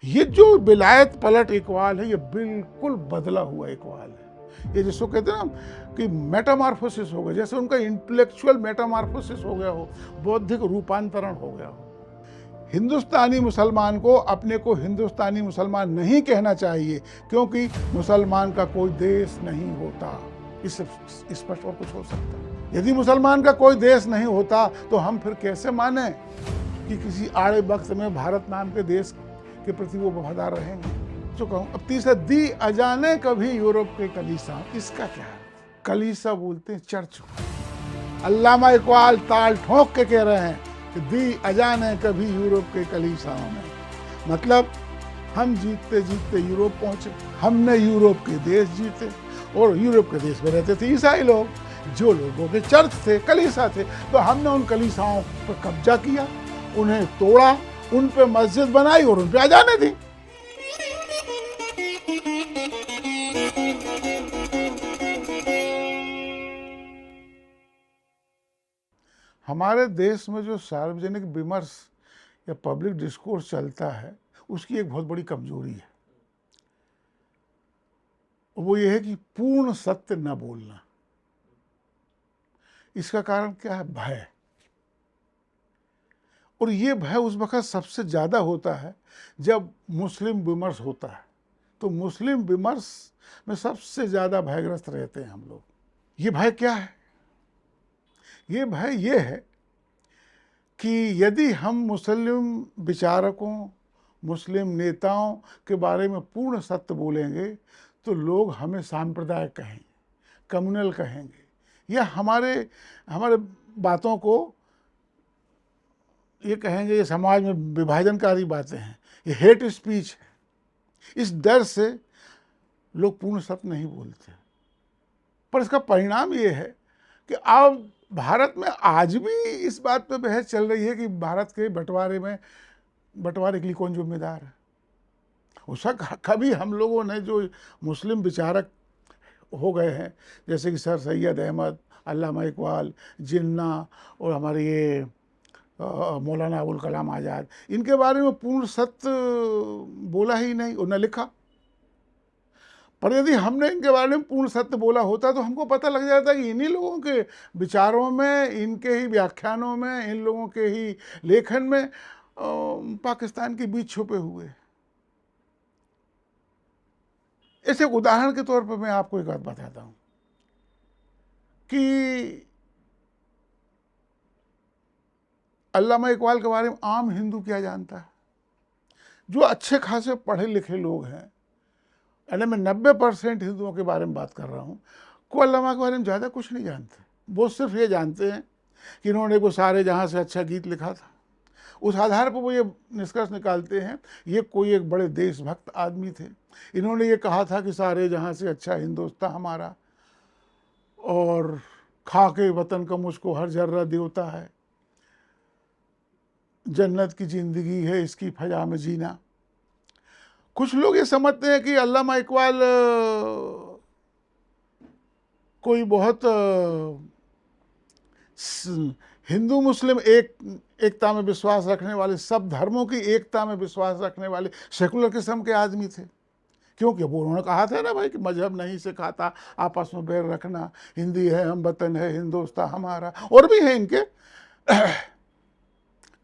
ये जो विलायत पलट इकबाल है, ये बिल्कुल बदला हुआ इकबाल है। ये जिसको कहते हैं ना कि मेटामार्फोसिस हो गया, जैसे उनका इंटेलेक्चुअल मेटामार्फोसिस हो गया हो, बौद्धिक रूपांतरण हो गया हो। हिंदुस्तानी मुसलमान को अपने को हिंदुस्तानी मुसलमान नहीं कहना चाहिए, क्योंकि मुसलमान का कोई देश नहीं होता। इससे स्पष्ट और कुछ हो सकता है? यदि मुसलमान का कोई देश नहीं होता तो हम फिर कैसे माने कि किसी आड़े वक्त में भारत नाम के देश के प्रति वो वफादार रहेंगे? जो कहूँ अब तीसरा, दी अजाने कभी यूरोप के कलीसा, इसका क्या है? कलीसा बोलते हैं चर्च को। अल्लामा इकबाल ताल ठोक के कह रहे हैं कि दी अजाने कभी यूरोप के कलीसाओं में, मतलब हम जीतते जीतते यूरोप पहुंचे, हमने यूरोप के देश जीते, और यूरोप के देश में रहते थे ईसाई लोग, जो लोगों के चर्च थे, कलीसा थे, तो हमने उन कलीसाओं पर कब्जा किया, उन्हें तोड़ा, उन पे मस्जिद बनाई और उन पे अजाने दी। हमारे देश में जो सार्वजनिक विमर्श या पब्लिक डिस्कोर्स चलता है, उसकी एक बहुत बड़ी कमजोरी है। वो ये है कि पूर्ण सत्य न बोलना। इसका कारण क्या है? भय। और ये भय उस वक्त सबसे ज्यादा होता है जब मुस्लिम विमर्श होता है, तो मुस्लिम विमर्श में सबसे ज्यादा भयग्रस्त रहते हैं हम लोग। ये भय क्या है? ये भय ये है कि यदि हम मुस्लिम विचारकों, मुस्लिम नेताओं के बारे में पूर्ण सत्य बोलेंगे तो लोग हमें सांप्रदायिक कहेंगे, कम्युनल कहेंगे, या हमारे बातों को ये कहेंगे ये समाज में विभाजनकारी बातें हैं, ये हेट स्पीच है। इस डर से लोग पूर्ण सत्य नहीं बोलते। पर इसका परिणाम ये है कि अब भारत में आज भी इस बात पे बहस चल रही है कि भारत के बंटवारे के लिए कौन जिम्मेदार है। उसका कभी हम लोगों ने, जो मुस्लिम विचारक हो गए हैं जैसे कि सर सैयद अहमद, अल्लामा इकबाल, जिन्ना और हमारे ये मौलाना अबुल कलाम आज़ाद, इनके बारे में पूर्ण सत्य बोला ही नहीं और न लिखा। पर यदि हमने इनके बारे में पूर्ण सत्य बोला होता तो हमको पता लग जाता कि इन्हीं लोगों के विचारों में, इनके ही व्याख्यानों में, इन लोगों के ही लेखन में पाकिस्तान के बीच छुपे हुए। ऐसे उदाहरण के तौर पर मैं आपको एक बात बताता हूं कि अल्लामा इकबाल के बारे में आम हिंदू क्या जानता है? जो अच्छे खासे पढ़े लिखे लोग हैं, यानी मैं 90% हिंदुओं के बारे में बात कर रहा हूँ, को अल्लामा के बारे में ज़्यादा कुछ नहीं जानते। वो सिर्फ ये जानते हैं कि इन्होंने को सारे जहाँ से अच्छा गीत लिखा था। उस आधार पर वो ये निष्कर्ष निकालते हैं ये कोई एक बड़े देशभक्त आदमी थे, इन्होंने ये कहा था कि सारे जहाँ से अच्छा हिंदुस्तान हमारा, और खाके वतन का मुझको हर जर्रा देवता है, जन्नत की जिंदगी है इसकी फजा में जीना। कुछ लोग ये समझते हैं कि अल्लामा इकबाल कोई बहुत हिंदू मुस्लिम एकता में विश्वास रखने वाले, सब धर्मों की एकता में विश्वास रखने वाले सेकुलर किस्म के आदमी थे, क्योंकि वो उन्होंने कहा था ना भाई कि मजहब नहीं सिखाता आपस में बैर रखना, हिंदी है हम वतन है हिंदुस्तान हमारा, और भी है इनके।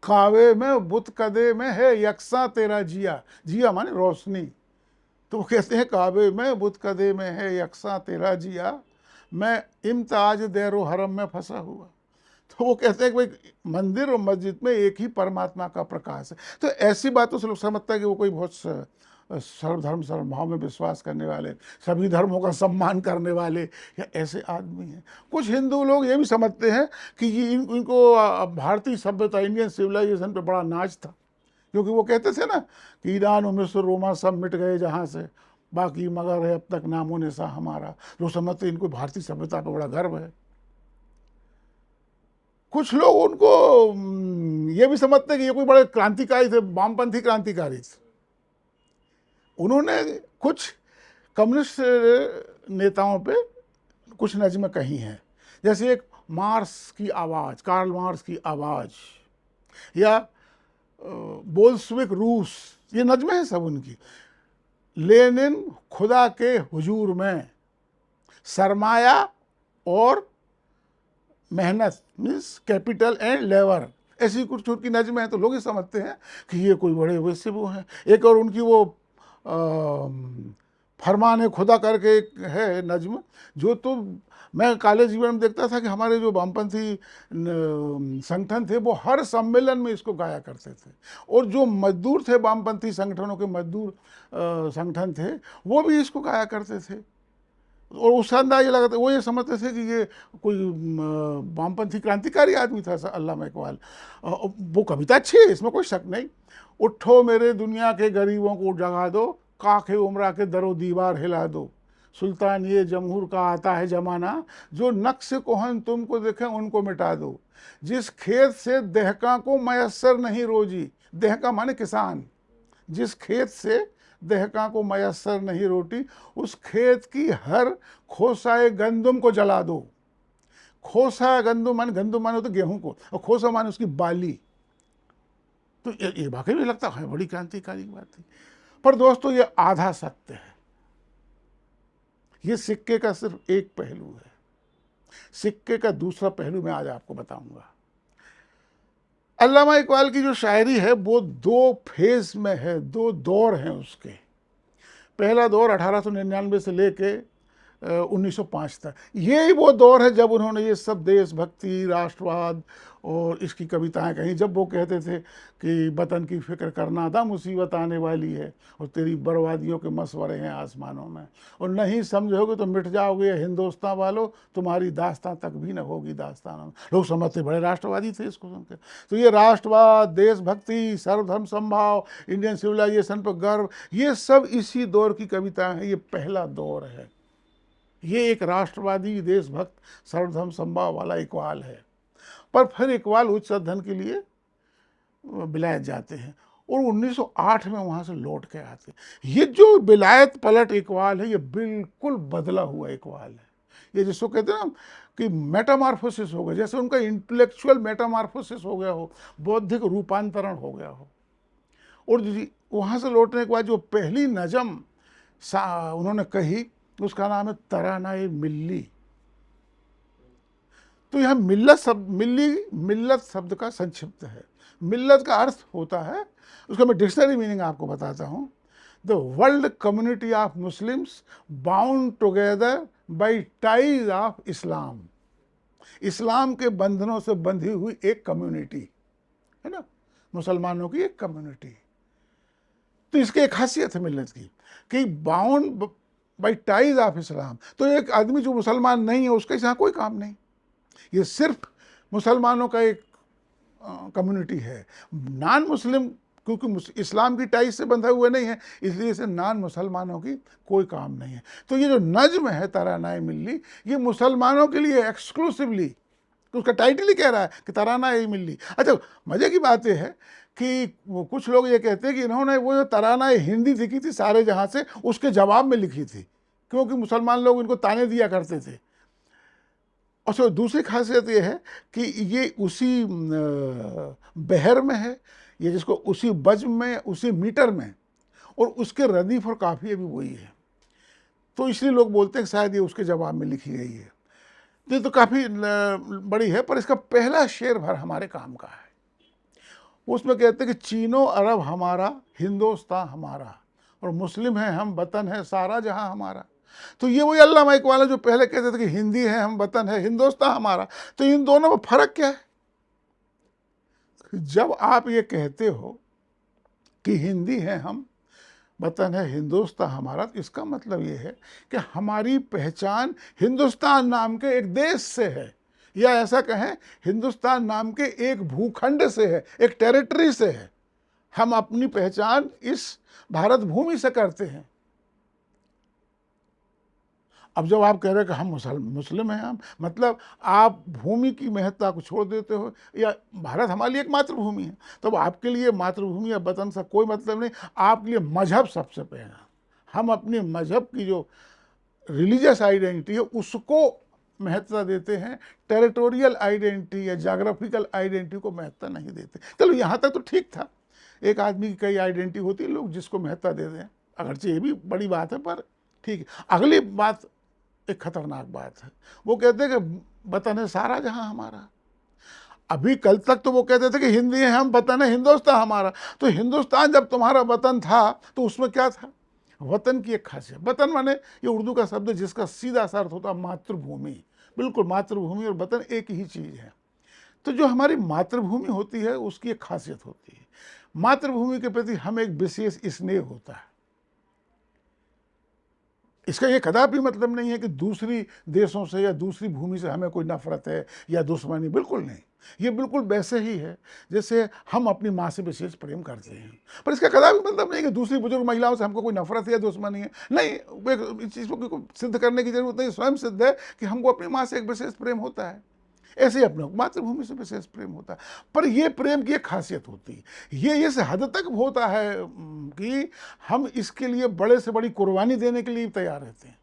कावे में बुत कदे में है यकसा तेरा जिया, जिया माने रोशनी, तो वो कहते हैं कावे में बुत कदे में है यकसा तेरा जिया, मैं इम्ताज दैरो हरम में फंसा हुआ। तो वो कहते हैं कि भाई मंदिर और मस्जिद में एक ही परमात्मा का प्रकाश है। तो ऐसी बातों से लोग समझता है कि वो कोई बहुत सर्वधर्म सर्वभाव में विश्वास करने वाले, सभी धर्मों का सम्मान करने वाले या ऐसे आदमी हैं। कुछ हिंदू लोग ये भी समझते हैं कि ये इनको भारतीय सभ्यता, इंडियन सिविलाइजेशन पे बड़ा नाच था, क्योंकि वो कहते थे ना कि ईरान और मिस्र रोमा सब मिट गए जहाँ से, बाकी मगर है अब तक नामो निशा हमारा। लोग समझते इनको भारतीय सभ्यता पर बड़ा गर्व है। कुछ लोग उनको ये भी समझते हैं कि ये कोई बड़े क्रांतिकारी थे, वामपंथी क्रांतिकारी थे। उन्होंने कुछ कम्युनिस्ट नेताओं पे कुछ नज़्में कही हैं, जैसे एक मार्क्स की आवाज़, कार्ल मार्क्स की आवाज़, या बोल्शेविक रूस ये नज़्में हैं सब उनकी। लेनिन खुदा के हुजूर में, सरमाया और मेहनत मीन्स कैपिटल एंड लेबर, ऐसी कुछ उनकी नज़्में हैं। तो लोग ये समझते हैं कि ये कोई बड़े वैसे वो हैं। एक और उनकी वो फरमान खुदा करके एक है नज्म, जो तो मैं कॉलेज जीवन में देखता था कि हमारे जो वामपंथी संगठन थे वो हर सम्मेलन में इसको गाया करते थे, और जो मजदूर थे वामपंथी संगठनों के मजदूर संगठन थे वो भी इसको गाया करते थे। और उससे अंदाजा लगा था, वो ये समझते थे कि ये कोई वामपंथी क्रांतिकारी आदमी था अल्लामा इकबाल। वो कविता अच्छी है, इसमें कोई शक नहीं। उठो मेरे दुनिया के गरीबों को जगा दो, काखे उमरा के दरो दीवार हिला दो, सुल्तान ये जमहूर का आता है जमाना, जो नक्श कोहन तुमको देखें उनको मिटा दो, जिस खेत से दहका को मयसर नहीं रोजी, दहका माने किसान, जिस खेत से दहका को मयसर नहीं रोटी, उस खेत की हर खोसाए गंदुम को जला दो। खोसा गंदुम माने तो गेहूं को, और खोसा माने उसकी बाली। तो ये वाकई में लगता है बड़ी क्रांतिकारी बात थी। पर दोस्तों ये आधा सत्य है, ये सिक्के का सिर्फ एक पहलू है। सिक्के का दूसरा पहलू मैं आज आपको बताऊंगा। अल्लामा इकबाल की जो शायरी है वो दो फेज में है, दो दौर हैं उसके। पहला दौर 1899 से लेके 1905 तक, यही वो दौर है जब उन्होंने ये सब देशभक्ति, राष्ट्रवाद और इसकी कविताएं कहीं। जब वो कहते थे कि वतन की फिक्र करना था, मुसीबत आने वाली है और तेरी बर्बादियों के मसवरे हैं आसमानों में, और नहीं समझोगे तो मिट जाओगे हिंदुस्तान वालों, तुम्हारी दास्तां तक भी न होगी दास्तानों में। लोग समझते बड़े राष्ट्रवादी थे इसको सुनकर। तो ये राष्ट्रवाद, देशभक्ति, सर्वधर्म संभाव, इंडियन सिविलाइजेशन पर गर्व, ये सब इसी दौर की कविताएं हैं। ये पहला दौर है, ये एक राष्ट्रवादी, देशभक्त, सर्वधर्म संभाव वाला इकबाल है। पर फिर इकबाल उच्च अध्ययन के लिए विलायत जाते हैं और 1908 में वहाँ से लौट के आते हैं। ये जो विलायत पलट इकबाल है, ये बिल्कुल बदला हुआ इकबाल है। ये जिसको कहते हैं ना कि मेटामार्फोसिस हो गया, जैसे उनका इंटेलेक्चुअल मेटामार्फोसिस हो गया हो, बौद्धिक रूपांतरण हो गया हो। और वहाँ से लौटने के बाद जो पहली नज़म उन्होंने कही, उसका नाम है तरानाए मिल्ली। तो यह मिल्लत शब्द का संक्षिप्त है। मिल्लत का अर्थ होता है, उसका मैं डिक्शनरी मीनिंग आपको बताता हूँ, the world community of Muslims bound together by ties of Islam. Islam के बंधनों से बंधी हुई एक कम्युनिटी है ना, मुसलमानों की एक कम्युनिटी। तो इसकी एक खासियत है मिल्लत की कि बाउंड बाई टाइज ऑफ इस्लाम। तो एक आदमी जो मुसलमान नहीं है उसका यहाँ कोई काम नहीं, ये सिर्फ मुसलमानों का एक कम्युनिटी है। नॉन मुस्लिम क्योंकि इस्लाम की टाइज से बंधा हुए नहीं है, इसलिए इसे नॉन मुसलमानों की कोई काम नहीं है। तो ये जो नज्म है तरानाए मिल्ली, ये मुसलमानों के लिए एक्सक्लूसिवली, उसका टाइटल ही कह रहा है कि तरानाए मिल्ली। अच्छा, मज़े की बात यह है कि कुछ लोग ये कहते हैं कि इन्होंने वो जो तरानाए हिंदी लिखी थी सारे जहाँ से, उसके जवाब में लिखी थी, क्योंकि मुसलमान लोग इनको ताने दिया करते थे। और दूसरी खासियत ये है कि ये उसी बहर में है, ये जिसको उसी बज्म में, उसी मीटर में, और उसके रदीफ और काफ़िए भी वही है। तो इसलिए लोग बोलते हैं कि शायद ये उसके जवाब में लिखी गई है। ये तो काफ़ी बड़ी है, पर इसका पहला शेर भर हमारे काम का है। उसमें कहते हैं कि चीनो अरब हमारा, हिंदुस्तान हमारा, और मुस्लिम है हम, वतन है सारा जहां हमारा। तो ये वही अल्लामा इकबाल जो पहले कहते थे कि हिंदी है हम, वतन है हिंदुस्तान हमारा। तो इन दोनों में फर्क क्या है? जब आप ये कहते हो कि हिंदी है हम, वतन है हिंदुस्तान हमारा, तो इसका मतलब ये है कि हमारी पहचान हिंदुस्तान नाम के एक देश से है, या ऐसा कहें हिंदुस्तान नाम के एक भूखंड से है, एक टेरिटरी से है। हम अपनी पहचान इस भारत भूमि से करते हैं। अब जब आप कह रहे हैं कि हम मुस्लिम हैं, हम मतलब आप भूमि की महत्ता को छोड़ देते हो, या भारत हमारे लिए एक मातृभूमि है, तब आपके लिए मातृभूमि या वतन से कोई मतलब नहीं, आपके लिए मजहब सबसे पहला। हम अपने मजहब की जो रिलीजियस आइडेंटिटी है उसको महत्ता देते हैं, टेरिटोरियल आइडेंटिटी या जोग्राफिकल आइडेंटिटी को महत्ता नहीं देते। चलो यहाँ तक तो ठीक था, एक आदमी की कई आइडेंटिटी होती है, लोग जिसको महत्ता दे दें, अगरचे ये भी बड़ी बात है, पर ठीक है। अगली बात एक खतरनाक बात है, वो कहते हैं कि वतन है सारा जहां हमारा। अभी कल तक तो वो कहते थे कि हिंदी है हम, वतन है हिंदुस्तान हमारा। तो हिंदुस्तान जब तुम्हारा वतन था तो उसमें क्या था? वतन की एक खासियत, वतन माने ये उर्दू का शब्द है जिसका सीधा सा अर्थ होता है मातृभूमि। बिल्कुल, मातृभूमि और वतन एक ही चीज है। तो जो हमारी मातृभूमि होती है उसकी एक खासियत होती है, मातृभूमि के प्रति हमें एक विशेष स्नेह होता है। इसका ये कदापि मतलब नहीं है कि दूसरी देशों से या दूसरी भूमि से हमें कोई नफरत है या दुश्मनी, बिल्कुल नहीं। ये बिल्कुल वैसे ही है जैसे हम अपनी माँ से विशेष प्रेम करते हैं। पर इसका कदापि मतलब नहीं कि दूसरी बुजुर्ग महिलाओं से हमको कोई नफरत है या दुश्मनी है, नहीं। इस चीज़ को सिद्ध करने की जरूरत नहीं, स्वयं सिद्ध है कि हमको अपनी माँ से एक विशेष प्रेम होता है। ऐसे ही अपने मातृभूमि से विशेष प्रेम होता है। पर यह प्रेम की एक खासियत होती है, ये इस हद तक होता है कि हम इसके लिए बड़े से बड़ी कुर्बानी देने के लिए तैयार रहते हैं।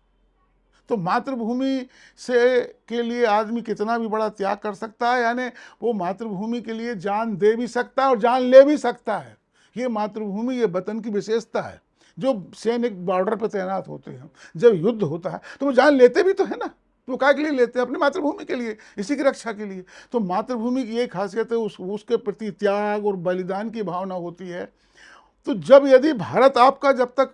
तो मातृभूमि से के लिए आदमी कितना भी बड़ा त्याग कर सकता है, यानी वो मातृभूमि के लिए जान दे भी सकता है और जान ले भी सकता है। ये मातृभूमि, ये वतन की विशेषता है। जो सैनिक बॉर्डर पर तैनात होते हैं, जब युद्ध होता है तो वो जान लेते भी तो है ना, तो काय के लिए लेते हैं? अपनी मातृभूमि के लिए, इसी की रक्षा के लिए। तो मातृभूमि की एक खासियत है, उसके प्रति त्याग और बलिदान की भावना होती है। तो जब यदि भारत आपका जब तक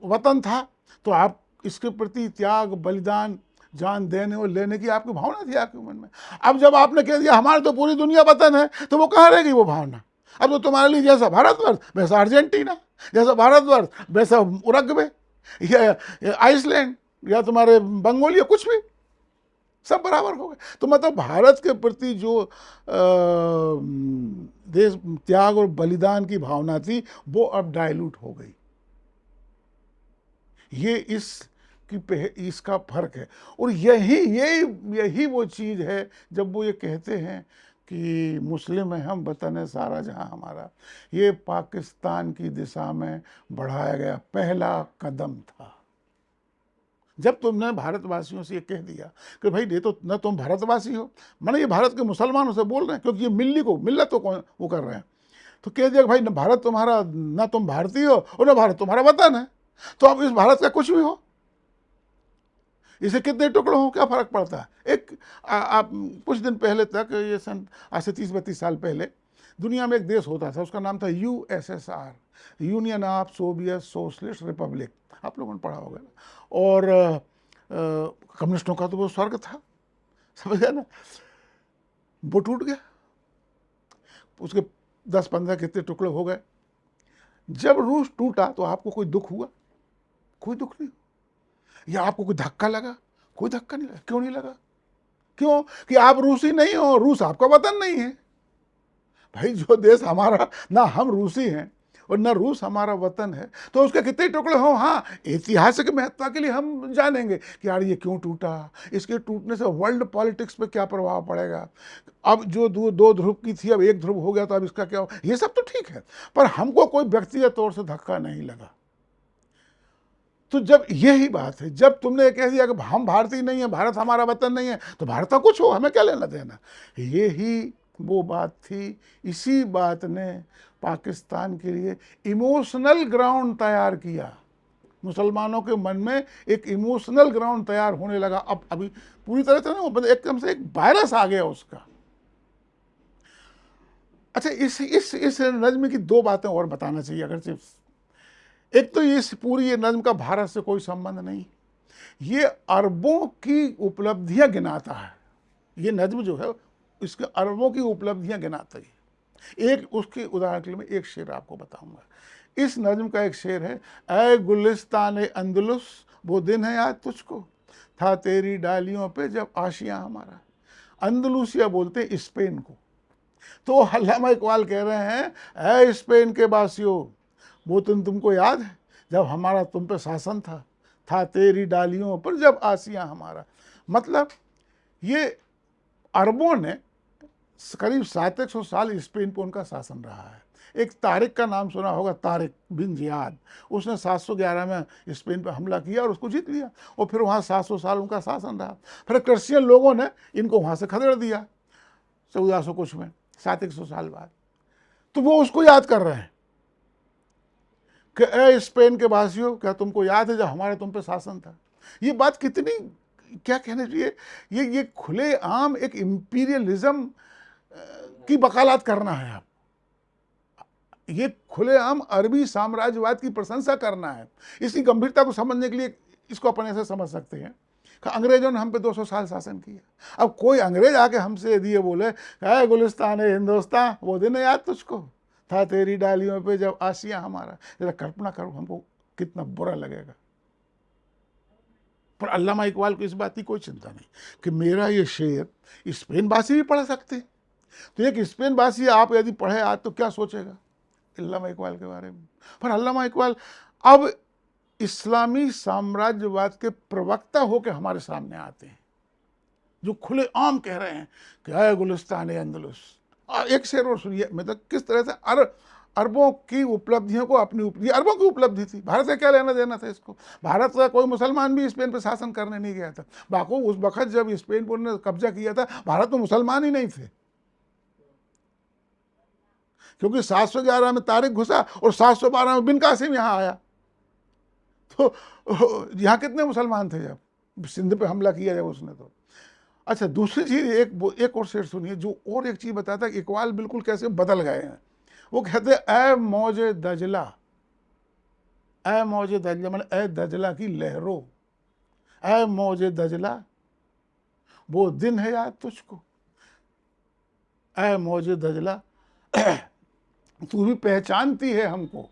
वतन था तो आप इसके प्रति त्याग, बलिदान, जान देने और लेने की आपकी भावना थी आपके मन में। अब जब आपने कह दिया हमारे तो पूरी दुनिया वतन है, तो वो कहाँ रहेगी वो भावना? अब तो तुम्हारे लिए जैसा भारतवर्ष वैसा अर्जेंटीना, जैसा भारतवर्ष वैसा उरुग्वे या आइसलैंड या तुम्हारे मंगोलिया, कुछ भी, सब बराबर हो गए। तो मतलब भारत के प्रति जो देश त्याग और बलिदान की भावना थी वो अब डाइल्यूट हो गई। ये इसका फर्क है। और यही वो चीज़ है जब वो ये कहते हैं कि मुस्लिम है हम, वतन है सारा जहां हमारा। ये पाकिस्तान की दिशा में बढ़ाया गया पहला कदम था। जब तुमने भारतवासियों से ये कह दिया कि भाई ये तो न तुम भारतवासी हो, माने ये भारत के मुसलमानों से बोल रहे हैं, क्योंकि ये मिल्लत को वो कर रहे हैं, तो कह दिया कि भाई न भारत तुम्हारा, न तुम भारतीय हो और न भारत तुम्हारा वतन है, तो अब इस भारत का कुछ भी हो, इसे कितने टुकड़ों हो, क्या फर्क पड़ता है? आप कुछ दिन पहले तक, ये सन आज से 30-32 साल पहले, दुनिया में एक देश होता था, उसका नाम था USSR, union of Soviet socialist Republic. आप लोगों ने पढ़ा होगा ना। और कम्युनिस्टों का तो वो स्वर्ग था, समझ गया ना। वो टूट गया, उसके 10-15 कितने टुकड़े हो गए। जब रूस टूटा तो आपको कोई दुख हुआ? कोई दुख नहीं। या आपको कोई धक्का लगा? कोई धक्का नहीं लगा। क्यों नहीं लगा? क्यों? कि आप रूसी नहीं हो, रूस आपका वतन नहीं है। भाई जो देश हमारा, ना हम रूसी हैं और न रूस हमारा वतन है, तो उसके कितने टुकड़े हों, हाँ ऐतिहासिक महत्ता के लिए हम जानेंगे कि यार ये क्यों टूटा, इसके टूटने से वर्ल्ड पॉलिटिक्स पे क्या प्रभाव पड़ेगा, अब जो दो ध्रुव की थी अब एक ध्रुव हो गया तो अब इसका क्या हो, ये सब तो ठीक है। पर हमको कोई व्यक्तिगत तौर से धक्का नहीं लगा। तो जब यही बात है, जब तुमने कह दिया कि हम भारतीय नहीं है, भारत हमारा वतन नहीं है, तो भारत का कुछ हो, हमें क्या लेना देना, यही वो बात थी। इसी बात ने पाकिस्तान के लिए इमोशनल ग्राउंड तैयार किया। मुसलमानों के मन में एक इमोशनल ग्राउंड तैयार होने लगा। अब अभी पूरी तरह से ना, एकदम से एक वायरस आ गया उसका। अच्छा, इस नज्म की दो बातें और बताना चाहिए अगर सिर्फ। एक तो ये नज्म का भारत से कोई संबंध नहीं, ये अरबों की उपलब्धियां गिनाता है। ये नज्म जो है इसके अरबों की उपलब्धियां गिनाता है। एक उसके उदाहरण के लिए मैं एक शेर आपको बताऊंगा। इस नज्म का एक शेर है, ऐ गुलिस्तान अंदलुस वो दिन है याद तुझको, था तेरी डालियों पे जब आशियां हमारा। अंदलुसिया बोलते हैं स्पेन को। तो अल्लामा इकबाल कह रहे हैं, ऐ स्पेन के वासियों, वो तुमको याद है जब हमारा तुम पे शासन था तेरी डालियों पर जब आसियां हमारा। मतलब ये अरबों ने करीब 700 साल स्पेन पर उनका शासन रहा है। एक तारिक का नाम सुना होगा, तारिक बिन जियाद, उसने 711 में स्पेन पर हमला किया और उसको जीत लिया, और फिर वहाँ 700 साल उनका शासन रहा। फिर क्रिश्चियन लोगों ने इनको वहाँ से खदेड़ दिया 1400 कुछ में, 700 साल बाद। तो वो उसको याद कर रहे हैं कि ए स्पेन के वासियों, क्या तुमको याद है जब हमारा तुम पे शासन था। ये बात कितनी, क्या कहने चाहिए, ये खुले आम एक इंपीरियलिज्म की वकालत करना है। आप ये खुलेआम अरबी साम्राज्यवाद की प्रशंसा करना है। इसकी गंभीरता को समझने के लिए इसको अपने से समझ सकते हैं कि अंग्रेजों ने हम पे 200 साल शासन किया। अब कोई अंग्रेज आके हमसे यदि ये बोले है गुलिस्तान है हिंदुस्तान, वो दिन याद तुझको था तेरी डालियों पे जब आसिया हमारा, जरा कल्पना करो हमको कितना बुरा लगेगा। पर अल्लामा इकबाल को इस बात की कोई चिंता नहीं कि मेरा ये शेर स्पेन वासी भी पढ़ सकते हैं। तो एक स्पेन वासी आप यदि पढ़े आज तो क्या सोचेगा अल्लामा इकबाल के बारे में। पर अल्लामा इकबाल अब इस्लामी साम्राज्यवाद के प्रवक्ता होकर हमारे सामने आते हैं, जो खुले आम कह रहे हैं कि आए गुलिस्तान अंदलुस। एक शेर और सुनिए, मतलब किस तरह से अरबों की उपलब्धियों को अपनी अरबों की उपलब्धि थी, भारत से क्या लेना देना था इसको। भारत का कोई मुसलमान भी स्पेन पर शासन करने नहीं गया था। बाको उस वक्त जब स्पेन पर ने कब्जा किया था, भारत में मुसलमान ही नहीं थे, क्योंकि 711 में तारिक घुसा और 712 में बिन कासिम यहाँ आया। तो यहाँ कितने मुसलमान थे जब सिंध पे हमला किया जब उसने। तो अच्छा, दूसरी चीज एक और शेर सुनिए जो और एक चीज बताता है कि इकबाल बिल्कुल कैसे बदल गए हैं। वो कहते हैं ए मौजे दजला, ए मौजे दजला मतलब ए दजला की लहरों, ए मौजे दजला वो दिन है याद तुझको, ए मौजे दजला तू भी पहचानती है हमको,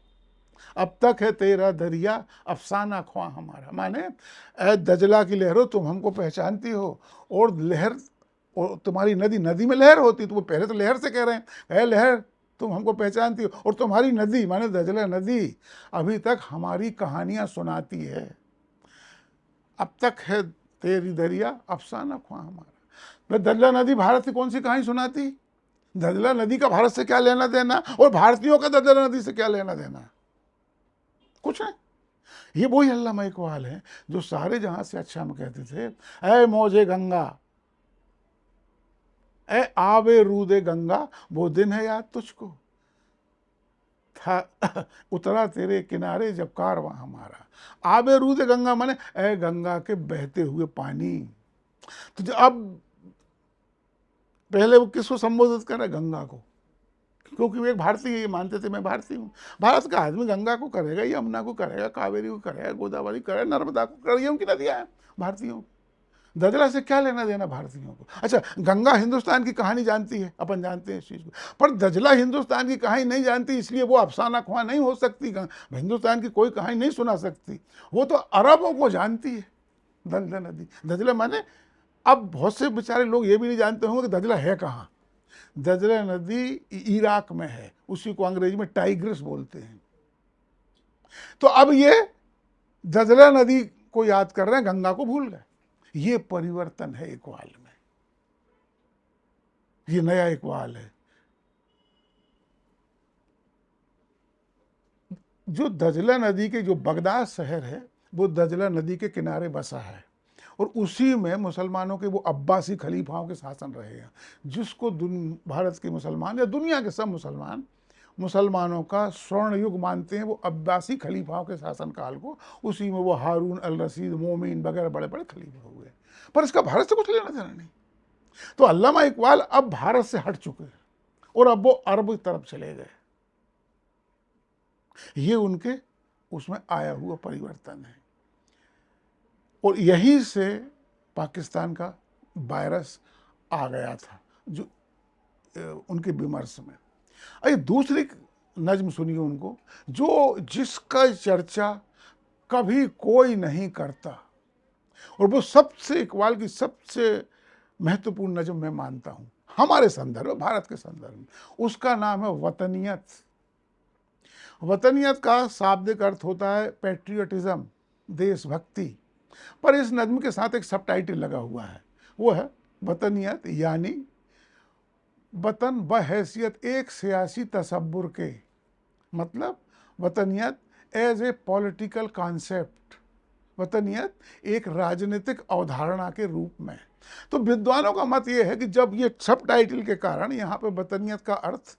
अब तक है तेरा दरिया अफसाना ख्वां हमारा। माने ए दजला की लहरों तुम हमको पहचानती हो, और लहर, और तुम्हारी नदी, नदी में लहर होती, तो वो पहले तो लहर से कह रहे हैं ए लहर तुम हमको पहचानती हो, और तुम्हारी नदी माने दजला नदी अभी तक हमारी कहानियां सुनाती है। अब तक है तेरी दरिया अफसाना ख्वां हमारा। दजला नदी भारत की कौन सी कहानी सुनाती? दजला नदी का भारत से क्या लेना देना, और भारतीयों का दजला नदी से क्या लेना देना, कुछ नहीं। ये वही अल्लामा इकबाल है जो सारे जहां से अच्छा हम कहते थे ऐ मौजे गंगा, ऐ आवे रूदे गंगा वो दिन है याद तुझको, था उतरा तेरे किनारे जब कारवां हमारा। आवे रूदे गंगा माने ऐ गंगा के बहते हुए पानी। तो अब पहले वो किसको संबोधित कर रहा है? गंगा को, क्योंकि वो एक भारतीय ये मानते थे मैं भारतीय हूँ। भारत का आदमी गंगा को करेगा, यमुना को करेगा, कावेरी को करेगा, गोदावरी करेगा, नर्मदा को करेगा, ये उनकी नदियाँ हैं भारतीयों। दजला से क्या लेना देना भारतीयों को? अच्छा, गंगा हिंदुस्तान की कहानी जानती है, अपन जानते हैं इस चीज़ को, पर दजला हिंदुस्तान की कहानी नहीं जानती, इसलिए वो अफसाना ख्वां नहीं हो सकती, हिंदुस्तान की कोई कहानी नहीं सुना सकती। वो तो अरबों को जानती है दजला नदी। दजला माने अब बहुत से बेचारे लोग ये भी नहीं जानते होंगे कि दजला है कहाँ। दजला नदी इराक में है, उसी को अंग्रेजी में टाइग्रिस बोलते हैं। तो अब ये दजला नदी को याद कर रहे हैं, गंगा को भूल गए। ये परिवर्तन है इकबाल में, ये नया इकबाल है। जो दजला नदी के, जो बगदाद शहर है वो दजला नदी के किनारे बसा है, और उसी में मुसलमानों के वो अब्बासी खलीफाओं के शासन रहे हैं, जिसको भारत के मुसलमान या दुनिया के सब मुसलमान मुसलमानों का स्वर्ण युग मानते हैं। वो अब्बासी खलीफाओं के शासनकाल को, उसी में वो हारून अल रशीद, मोमिन वगैरह बड़े बड़े खलीफा हुए, पर इसका भारत से कुछ लेना देना नहीं। तो अल्लामा इकबाल अब भारत से हट चुके हैं और अब वो अरब की तरफ चले गए। ये उनके उसमें आया हुआ परिवर्तन है, और यहीं से पाकिस्तान का वायरस आ गया था जो उनके विमर्श में। अरे दूसरी नज्म सुनिए उनको, जो जिसका चर्चा कभी कोई नहीं करता, और वो सबसे इकबाल की सबसे महत्वपूर्ण नज्म मैं मानता हूँ हमारे संदर्भ में, भारत के संदर्भ में। उसका नाम है वतनियत। वतनियत का शाब्दिक अर्थ होता है पैट्रियटिज्म, देशभक्ति, पर इस नज्म के साथ एक सबटाइटल लगा हुआ है, वो है वतनियत यानी वतन बहैसियत एक सियासी तसव्वुर के, मतलब वतनियत एज ए पॉलिटिकल कॉन्सेप्ट, वतनियत एक राजनीतिक अवधारणा के रूप में। तो विद्वानों का मत ये है कि जब ये सब टाइटल के कारण यहाँ पे वतनियत का अर्थ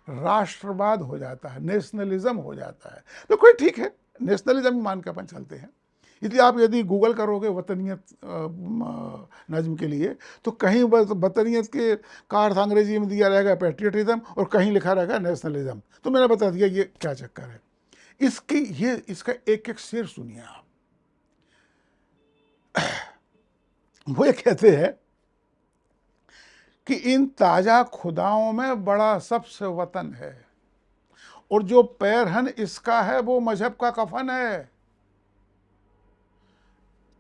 राष्ट्रवाद हो जाता है, नेशनलिज्म हो जाता है। तो कोई ठीक है, नेशनलिज्म मान के अपन चलते हैं। इसलिए आप यदि गूगल करोगे वतनियत नज्म के लिए, तो कहीं बस वतनियत के का अर्थ अंग्रेजी में दिया रहेगा पैट्रियटिज्म, और कहीं लिखा रहेगा नेशनलिज्म। तो मैंने बता दिया ये क्या चक्कर है। इसका एक एक शेर सुनिए आप। वो ये कहते हैं कि इन ताजा खुदाओं में बड़ा सबसे वतन है, और जो पैरहन इसका है वो मजहब का कफन है।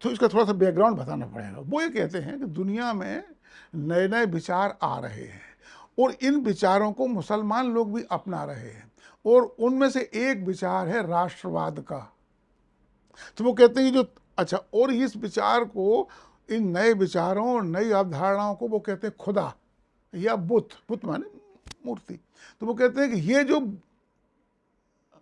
तो इसका थोड़ा सा बैकग्राउंड बताना पड़ेगा। वो ये कहते हैं कि दुनिया में नए नए विचार आ रहे हैं, और इन विचारों को मुसलमान लोग भी अपना रहे हैं, और उनमें से एक विचार है राष्ट्रवाद का। तो वो कहते हैं जो अच्छा, और इस विचार को, इन नए विचारों, नई अवधारणाओं को वो कहते हैं खुदा या बुत माने मूर्ति। तो वो कहते हैं कि ये जो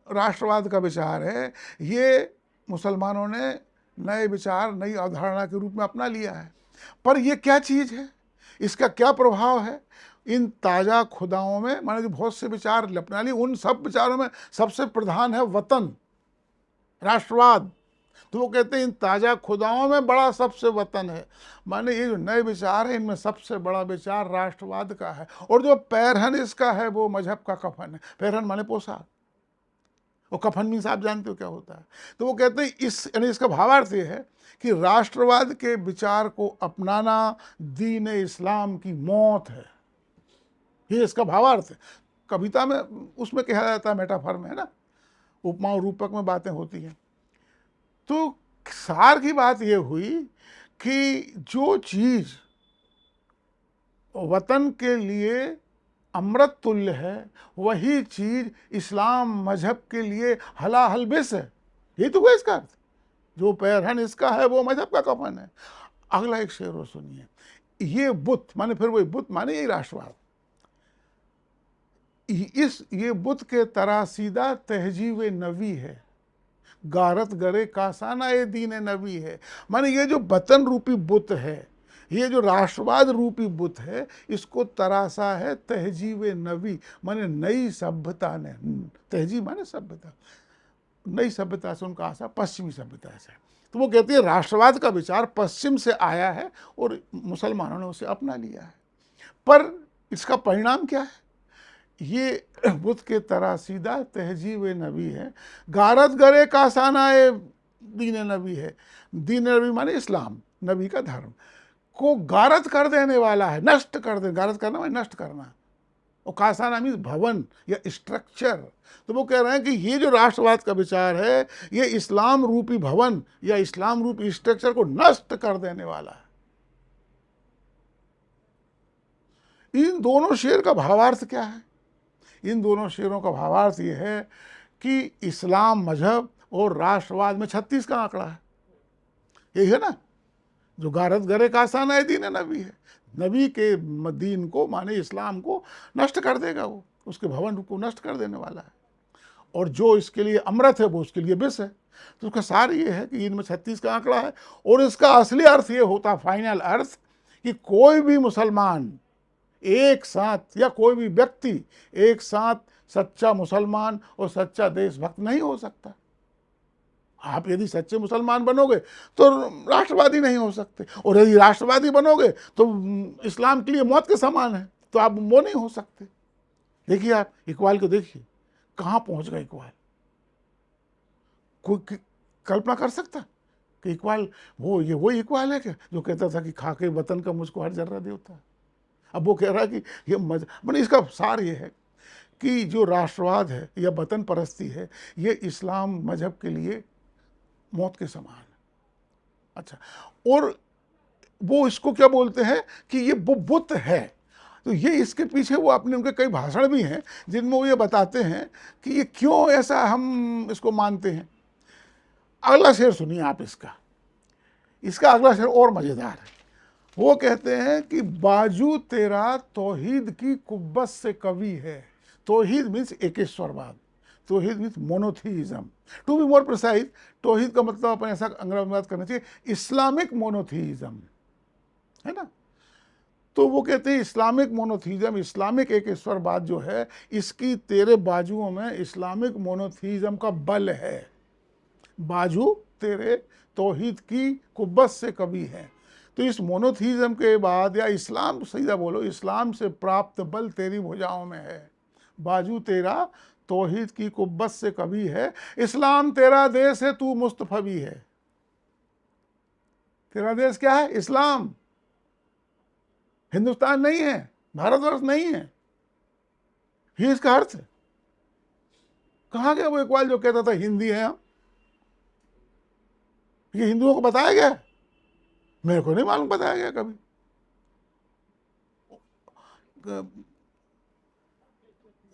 राष्ट्रवाद का विचार है, ये मुसलमानों ने नए विचार, नई अवधारणा के रूप में अपना लिया है। पर ये क्या चीज़ है, इसका क्या प्रभाव है इन ताज़ा खुदाओं में? माने जो बहुत से विचार अपना लिए, उन सब विचारों में सबसे प्रधान है वतन, राष्ट्रवाद। तो वो कहते हैं इन ताज़ा खुदाओं में बड़ा सबसे वतन है। माने ये जो नए विचार है, इनमें सबसे बड़ा विचार राष्ट्रवाद का है, और जो पैरहन इसका है वो मजहब का कफन है। पैरहन माने पोशाक, और कफन मीन्स आप जानते हो क्या होता है। तो वो कहते हैं इसका भावार्थ ये है कि राष्ट्रवाद के विचार को अपनाना दीन इस्लाम की मौत है। ये इसका भावार्थ है। कविता में उसमें कहा जाता है, मेटाफर में है ना, उपमा और रूपक में बातें होती हैं। तो सार की बात ये हुई कि जो चीज़ वतन के लिए अमृत तुल्य है, वही चीज़ इस्लाम मजहब के लिए हलाहल बिस है। यही तो हुआ इसका अर्थ। जो पैरहन इसका है वो मजहब का कफन है। अगला एक शेर और सुनिए। ये बुत माने, फिर वही बुत माने यही राष्ट्रवाद। ये बुत के तरासीदा तहजीब नबी है, गारत गरे कासाना ये दीन नबी है। माने ये जो वतन रूपी बुत है, ये जो राष्ट्रवाद रूपी बुत है, इसको तरासा है तहजीब नबी, माने नई सभ्यता ने। तहजीब माने सभ्यता, नई सभ्यता से उनका आशा पश्चिमी सभ्यता से। तो वो कहती है राष्ट्रवाद का विचार पश्चिम से आया है और मुसलमानों ने उसे अपना लिया है। पर इसका परिणाम क्या है? ये बुत के तरासीदा तहजीब नबी है, गारत गरे कासाना दीन नबी है। दीन नबी माने इस्लाम, नबी का धर्म को गारत कर देने वाला है, नष्ट कर दे। गारत करना माने नष्ट करना, और कासाना मीन्स भवन या स्ट्रक्चर। तो वो कह रहे हैं कि ये जो राष्ट्रवाद का विचार है, ये इस्लाम रूपी भवन या इस्लाम रूपी स्ट्रक्चर को नष्ट कर देने वाला है। इन दोनों शेर का भावार्थ क्या है? इन दोनों शेरों का भावार्थ ये है कि इस्लाम मजहब और राष्ट्रवाद में 36 का आंकड़ा है। यही है ना, जो गारत गरे कासाना है दीन नबी है। नबी के दीन को माने इस्लाम को नष्ट कर देगा, वो उसके भवन को नष्ट कर देने वाला है। और जो इसके लिए अमृत है वो उसके लिए विष है। तो उसका सार ये है कि इनमें 36 का आंकड़ा है। और इसका असली अर्थ ये होता, फाइनल अर्थ, कि कोई भी मुसलमान एक साथ, या कोई भी व्यक्ति एक साथ सच्चा मुसलमान और सच्चा देशभक्त नहीं हो सकता। आप यदि सच्चे मुसलमान बनोगे तो राष्ट्रवादी नहीं हो सकते, और यदि राष्ट्रवादी बनोगे तो इस्लाम के लिए मौत के समान है, तो आप वो नहीं हो सकते। देखिए आप इकबाल को देखिए, कहाँ पहुंच गए इकबाल। कोई कल्पना कर सकता कि इकबाल वो इकबाल है क्या जो कहता था कि खाके वतन का मुझको हर जर्रा देता है। अब वो कह रहा है कि ये मैंने इसका सार ये है कि जो राष्ट्रवाद है या वतन परस्ती है, ये इस्लाम मजहब के लिए मौत के समान है। अच्छा, और वो इसको क्या बोलते हैं कि ये बुत है। तो ये इसके पीछे वो अपने उनके कई भाषण भी हैं जिनमें वो ये बताते हैं कि ये क्यों ऐसा हम इसको मानते हैं। अगला शेर सुनिए आप इसका अगला शेर और मज़ेदार है। वो कहते हैं कि बाजू तेरा तौहीद की कुब्बत से कवि है। तौहीद मीन्स एकेश्वरवाद, तौहीद means monotheism. To be more precise, तौहीद का मतलब अपन ऐसा अंग्रेजी अनुवाद करना चाहिए, इस्लामिक मोनोथीइज्म, है ना। तो वो कहते हैं इस्लामिक मोनोथीज़म, इस्लामिक एक ईश्वरवाद जो है, इसकी तेरे बाजुओं में इस्लामिक मोनोथीज़म का बल है। बाजू तेरे तौहीद की कुब्बत से कभी है। तो इस मोनोथीज़म के बाद, या इस्लाम सीधा बोलो, इस्लाम से प्राप्त बल तेरी भुजाओं में है। बाजू तेरा तौहीद की कुब्बत से कभी है। इस्लाम तेरा देश है, तू मुस्तफवी है। तेरा देश क्या है? इस्लाम। हिंदुस्तान नहीं है, भारतवर्ष नहीं है। ही इसका अर्थ है। कहाँ गया वो इकबाल जो कहता था हिंदी है हम? ये हिंदुओं को बताया गया? मेरे को नहीं मालूम बताया गया कभी।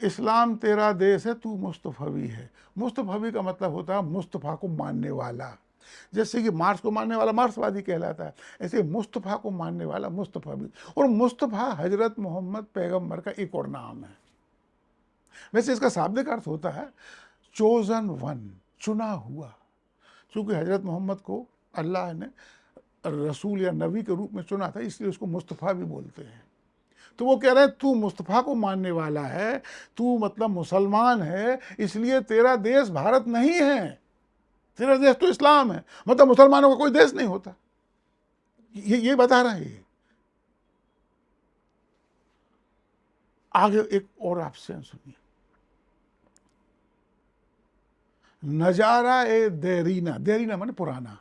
इस्लाम तेरा देश है, तू मुस्तफवी है। मुस्तफवी का मतलब होता है मुस्तफ़ा को मानने वाला। जैसे कि मार्क्स को मानने वाला मार्क्सवादी कहलाता है, ऐसे मुस्तफ़ा को मानने वाला मुस्तफवी। और मुस्तफ़ा हजरत मोहम्मद पैगंबर का एक और नाम है। वैसे इसका शाब्दिक अर्थ होता है चोजन वन, चुना हुआ। चूंकि हजरत मोहम्मद को अल्लाह ने रसूल या नबी के रूप में चुना था, इसलिए उसको मुस्तफ़ा भी बोलते हैं। तो वो कह रहे हैं तू मुस्तफ़ा को मानने वाला है, तू मतलब मुसलमान है, इसलिए तेरा देश भारत नहीं है, तेरा देश तो इस्लाम है। मतलब मुसलमानों का कोई देश नहीं होता, ये बता रहे हैं। आगे एक और आपसे सुनिए। नजारा ए देरीना, देरीना माने पुराना,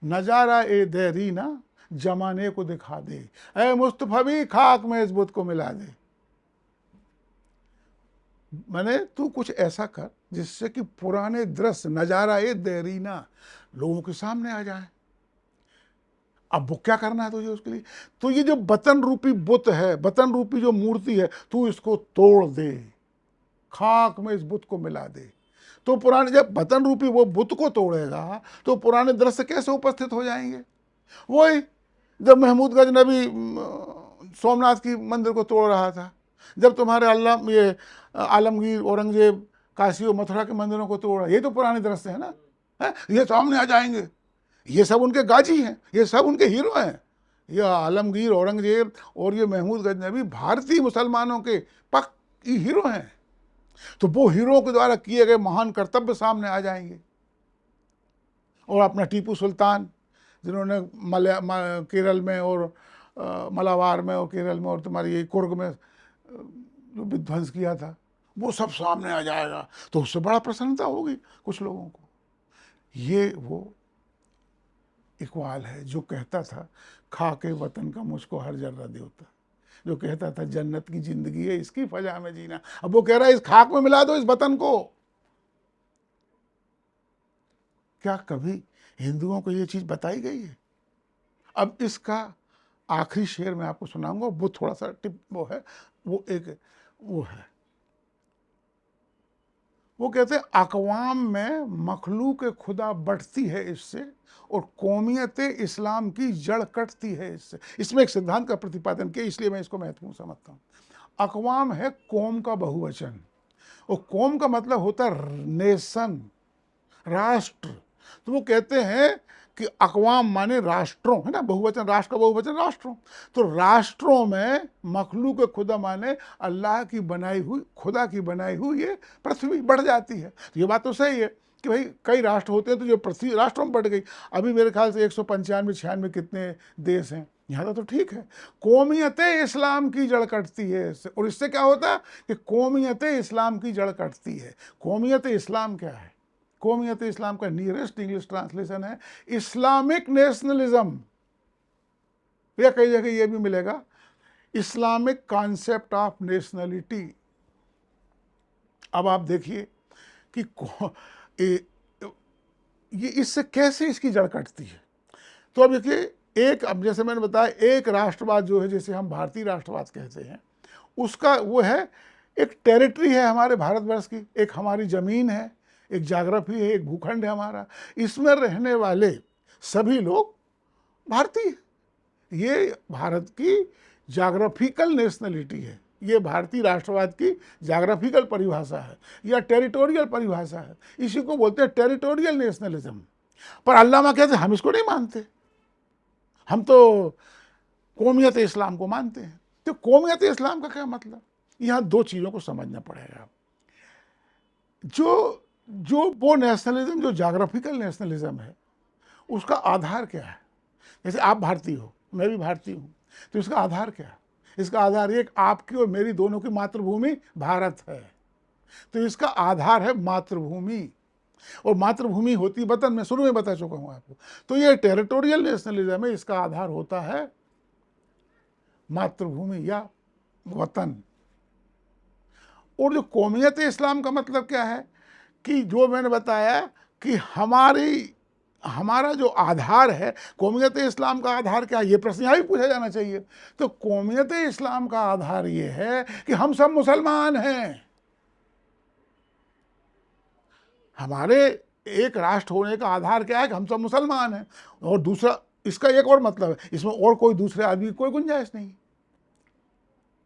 नजारा ए देरीना जमाने को दिखा दे, ऐ मुस्तफवी खाक में इस बुत को मिला दे। मैंने तू कुछ ऐसा कर जिससे कि पुराने दृश्य, नजारा ए देरीना, लोगों के सामने आ जाए। अब वो क्या करना है तुझे उसके लिए? तो ये जो वतन रूपी बुत है, वतन रूपी जो मूर्ति है, तू इसको तोड़ दे, खाक में इस बुत को मिला दे। तो पुराने, जब वतन रूपी वो बुत को तोड़ेगा तो पुराने दृश्य कैसे उपस्थित हो जाएंगे? वही जब महमूद गजनबी सोमनाथ की मंदिर को तोड़ रहा था, जब तुम्हारे अल्लाह ये आलमगीर औरंगजेब काशी और मथुरा के मंदिरों को तोड़ रहा, ये तो पुराने दृश्य है ना, है? ये सामने आ जाएंगे। ये सब उनके गाजी हैं, ये सब उनके हीरो हैं। ये आलमगीर औरंगजेब और ये महमूद गजनबी भारतीय मुसलमानों के पक्के हीरो हैं। तो वो हीरो के द्वारा किए गए महान कर्तव्य सामने आ जाएंगे। और अपना टीपू सुल्तान, जिन्होंने केरल में और मलाबार में और केरल में और तुम्हारी ये कुर्ग में जो विध्वंस किया था, वो सब सामने आ जाएगा। तो उससे बड़ा प्रसन्नता होगी कुछ लोगों को। ये वो इकबाल है जो कहता था खा के वतन का मुझको हर जर्रा देवता, जो कहता था जन्नत की जिंदगी है इसकी फजा में जीना। अब वो कह रहा है इस खाक में मिला दो इस वतन को। क्या कभी हिंदुओं को ये चीज बताई गई है? अब इसका आखिरी शेर मैं आपको सुनाऊंगा, वो थोड़ा सा टिप वो है, वो एक वो है, वो कहते हैं अक़वाम में मखलूक खुदा बढ़ती है इससे, और कौमियत इस्लाम की जड़ कटती है इससे। इसमें एक सिद्धांत का प्रतिपादन किया, इसलिए मैं इसको महत्वपूर्ण समझता हूँ। अक़वाम है कौम का बहुवचन, और कौम का मतलब होता है नेशन, राष्ट्र। तो वो कहते हैं कि अक़वाम माने राष्ट्रों, है ना, बहुवचन राष्ट्र का बहुवचन राष्ट्रों। तो राष्ट्रों में मखलूक खुदा माने अल्लाह की बनाई हुई, खुदा की बनाई हुई ये पृथ्वी बढ़ जाती है। तो ये बात तो सही है कि भाई कई राष्ट्र होते हैं तो जो पृथ्वी राष्ट्रों में बढ़ गई। अभी मेरे ख्याल से 195-96 कितने देश हैं, यहाँ तो ठीक है। कौमियत इस्लाम की जड़ कटती है इससे, और इससे क्या होता है कि कौमियत इस्लाम की जड़ कटती है। कौमियत इस्लाम क्या है? कौमियत इस्लाम का नियरेस्ट इंग्लिश ट्रांसलेशन है इस्लामिक नेशनलिज्म, या कई जगह ये भी मिलेगा इस्लामिक कॉन्सेप्ट ऑफ नेशनलिटी। अब आप देखिए कि ये इससे कैसे इसकी जड़ कटती है। तो अब देखिए, एक, अब जैसे मैंने बताया, एक राष्ट्रवाद जो है, जैसे हम भारतीय राष्ट्रवाद कहते हैं, उसका वो है एक टेरिटरी है हमारे भारतवर्ष की, एक हमारी ज़मीन है, एक जाग्राफी है, एक भूखंड है हमारा, इसमें रहने वाले सभी लोग भारतीय। ये भारत की जाग्राफिकल नेशनलिटी है, ये भारतीय राष्ट्रवाद की जाग्राफिकल परिभाषा है या टेरिटोरियल परिभाषा है। इसी को बोलते हैं टेरिटोरियल नेशनलिज्म। पर अल्लामा कहते हैं हम इसको नहीं मानते, हम तो कौमियत इस्लाम को मानते हैं। तो कौमियत इस्लाम का क्या मतलब? यहाँ दो चीज़ों को समझना पड़ेगा। जो जो वो नेशनलिज्म जो ज्योग्राफिकल नेशनलिज्म है, उसका आधार क्या है? जैसे आप भारतीय हो, मैं भी भारतीय हूँ, तो इसका आधार क्या है? इसका आधार एक आपकी और मेरी दोनों की मातृभूमि भारत है। तो इसका आधार है मातृभूमि, और मातृभूमि होती वतन, मैं शुरू में बता चुका हूँ आपको। तो ये टेरिटोरियल नेशनलिज्म है, इसका आधार होता है मातृभूमि या वतन। और जो कौमियत इस्लाम का मतलब क्या है कि जो मैंने बताया कि हमारा जो आधार है, कौमियत इस्लाम का आधार क्या है, ये प्रश्न यहाँ भी पूछा जाना चाहिए। तो कौमियत इस्लाम का आधार ये है कि हम सब मुसलमान हैं। हमारे एक राष्ट्र होने का आधार क्या है कि हम सब मुसलमान हैं। और दूसरा, इसका एक और मतलब है, इसमें और कोई दूसरे आदमी की कोई गुंजाइश नहीं,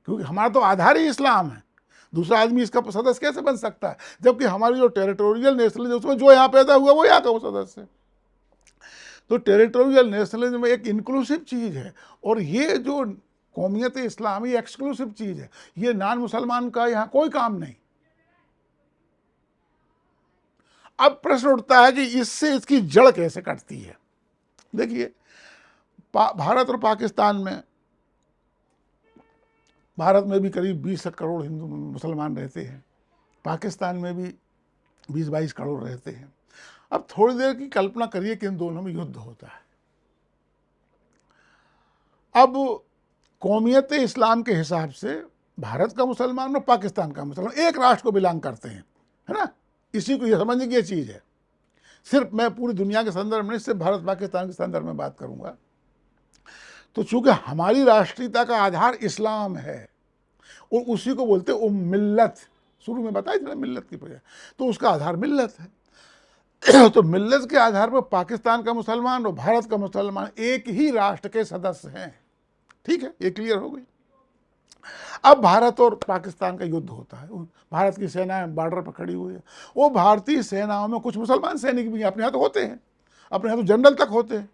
क्योंकि हमारा तो आधार ही इस्लाम है। दूसरा आदमी इसका सदस्य कैसे बन सकता है? जबकि हमारी जो टेरिटोरियल नेशनलिज्म, उसमें जो यहाँ पैदा हुआ वो यहाँ का वो सदस्य है। तो टेरिटोरियल नेशनलिज्म एक इंक्लूसिव चीज़ है, और ये जो कौमियत इस्लामी एक्सक्लूसिव चीज़ है। ये नॉन मुसलमान का यहाँ कोई काम नहीं। अब प्रश्न उठता है कि इससे इसकी जड़ कैसे कटती है। देखिए, भारत और पाकिस्तान में, भारत में भी करीब 20 करोड़ हिंदू मुसलमान रहते हैं, पाकिस्तान में भी 20-22 करोड़ रहते हैं। अब थोड़ी देर की कल्पना करिए कि इन दोनों में युद्ध होता है। अब कौमियत इस्लाम के हिसाब से भारत का मुसलमान और पाकिस्तान का मुसलमान एक राष्ट्र को बिलोंग करते हैं, है ना? इसी को ये समझने की ये चीज़ है। सिर्फ मैं पूरी दुनिया के संदर्भ में, सिर्फ भारत पाकिस्तान के संदर्भ में बात करूंगा। तो चूंकि हमारी राष्ट्रीयता का आधार इस्लाम है, और उसी को बोलते मिल्लत, शुरू में बताई थी ना मिल्लत की वजह, तो उसका आधार मिल्लत है। तो मिल्लत के आधार पर पाकिस्तान का मुसलमान और भारत का मुसलमान एक ही राष्ट्र के सदस्य हैं। ठीक है, ये क्लियर हो गई। अब भारत और पाकिस्तान का युद्ध होता है, भारत की सेना बॉर्डर पर खड़ी हुई है। वो भारतीय सेनाओं में कुछ मुसलमान सैनिक भी अपने यहाँ तो होते हैं, अपने यहाँ तो जनरल तक होते हैं,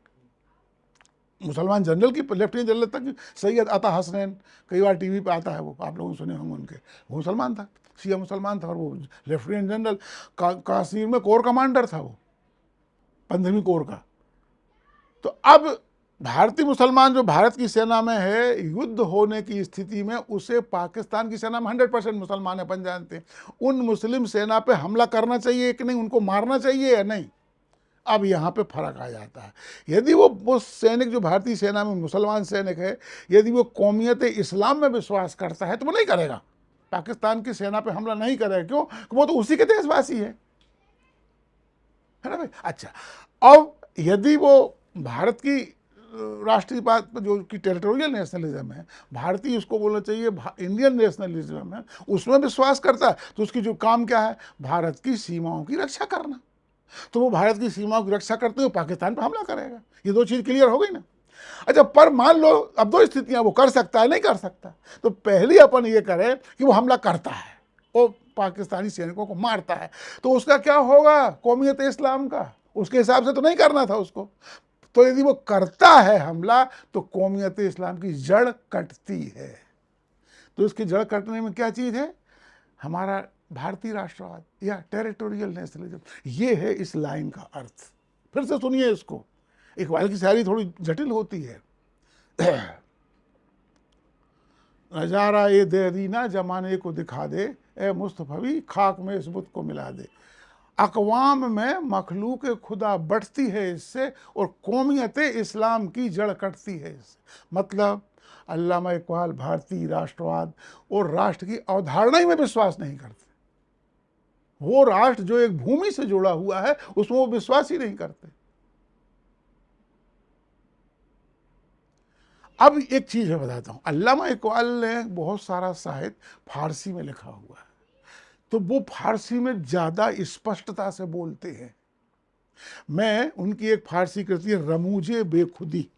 मुसलमान जनरल की, लेफ्टिनेंट जनरल तक। सैयद अता हसनैन, कई बार टीवी पे आता है वो, आप लोगों ने सुने होंगे उनके, वो मुसलमान था, शिया मुसलमान था, और वो लेफ्टिनेंट जनरल कश्मीर में कोर कमांडर था, वो 15वीं कोर का। तो अब भारतीय मुसलमान जो भारत की सेना में है, युद्ध होने की स्थिति में उसे पाकिस्तान की सेना में 100% मुसलमान है, अपन जानते हैं। उन मुस्लिम सेना पे हमला करना चाहिए कि नहीं, उनको मारना चाहिए या नहीं? अब यहाँ पे फर्क आ जाता है। यदि वो सैनिक जो भारतीय सेना में मुसलमान सैनिक है, यदि वो कौमियत इस्लाम में विश्वास करता है तो वो नहीं करेगा, पाकिस्तान की सेना पे हमला नहीं करेगा। क्यों? वो तो उसी के देशवासी है ना भाई? अच्छा, अब यदि वो भारत की राष्ट्रीय बात पर जो कि टेरिटोरियल नेशनलिज्म है, भारतीय उसको बोलना चाहिए इंडियन नेशनलिज्म है, उसमें विश्वास करता है, तो उसकी जो काम क्या है? भारत की सीमाओं की रक्षा करना। तो वो भारत की सीमाओं की रक्षा करते हुए पाकिस्तान पर हमला करेगा। ये दो चीज़ क्लियर हो गई ना? अच्छा, पर मान लो अब दो स्थितियां, वो कर सकता है, नहीं कर सकता। तो पहली अपन ये करें कि वो हमला करता है, वो पाकिस्तानी सैनिकों को मारता है, तो उसका क्या होगा? कौमियत इस्लाम का, उसके हिसाब से तो नहीं करना था उसको। तो यदि वो करता है हमला, तो कौमियत इस्लाम की जड़ कटती है। तो इसकी जड़ कटने में क्या चीज़ है? हमारा भारतीय राष्ट्रवाद या टेरिटोरियल नेशनलिज्म। ये है इस लाइन का अर्थ। फिर से सुनिए इसको, इकबाल की शायरी थोड़ी जटिल होती है। नजारा ये दे दीना जमाने को दिखा दे, ए मुस्तफवी खाक में इस बुत को मिला दे। अकवाम में मखलूक खुदा बढ़ती है इससे, और कौमियत इस्लाम की जड़ कटती है इससे। मतलब अल्लामा इकबाल भारतीय राष्ट्रवाद और राष्ट्र की अवधारणा ही में विश्वास नहीं करते। वो राष्ट्र जो एक भूमि से जुड़ा हुआ है, उसमें वो विश्वास ही नहीं करते। अब एक चीज मैं बताता हूं, अल्लामा इकबाल ने बहुत सारा साहित्य फारसी में लिखा हुआ है, तो वो फारसी में ज्यादा स्पष्टता से बोलते हैं। मैं उनकी एक फारसी कृति है रमूजे बेखुदी,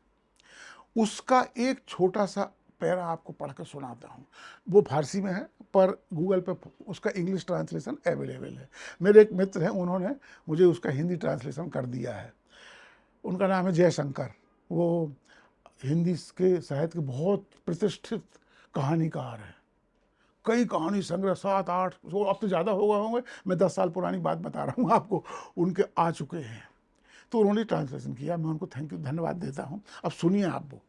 उसका एक छोटा सा पैरा आपको पढ़ कर सुनाता हूँ। वो फारसी में है, पर गूगल पे उसका इंग्लिश ट्रांसलेशन अवेलेबल है। मेरे एक मित्र हैं, उन्होंने मुझे उसका हिंदी ट्रांसलेशन कर दिया है। उनका नाम है जयशंकर। वो हिंदी के साहित्य के बहुत प्रतिष्ठित कहानीकार हैं। कई कहानी संग्रह 7-8, वो अब तो ज़्यादा हो गए होंगे, मैं 10 साल पुरानी बात बता रहा हूँ आपको, उनके आ चुके हैं। तो उन्होंने ट्रांसलेशन किया, मैं उनको थैंक यू, धन्यवाद देता हूँ। अब सुनिए आप वो,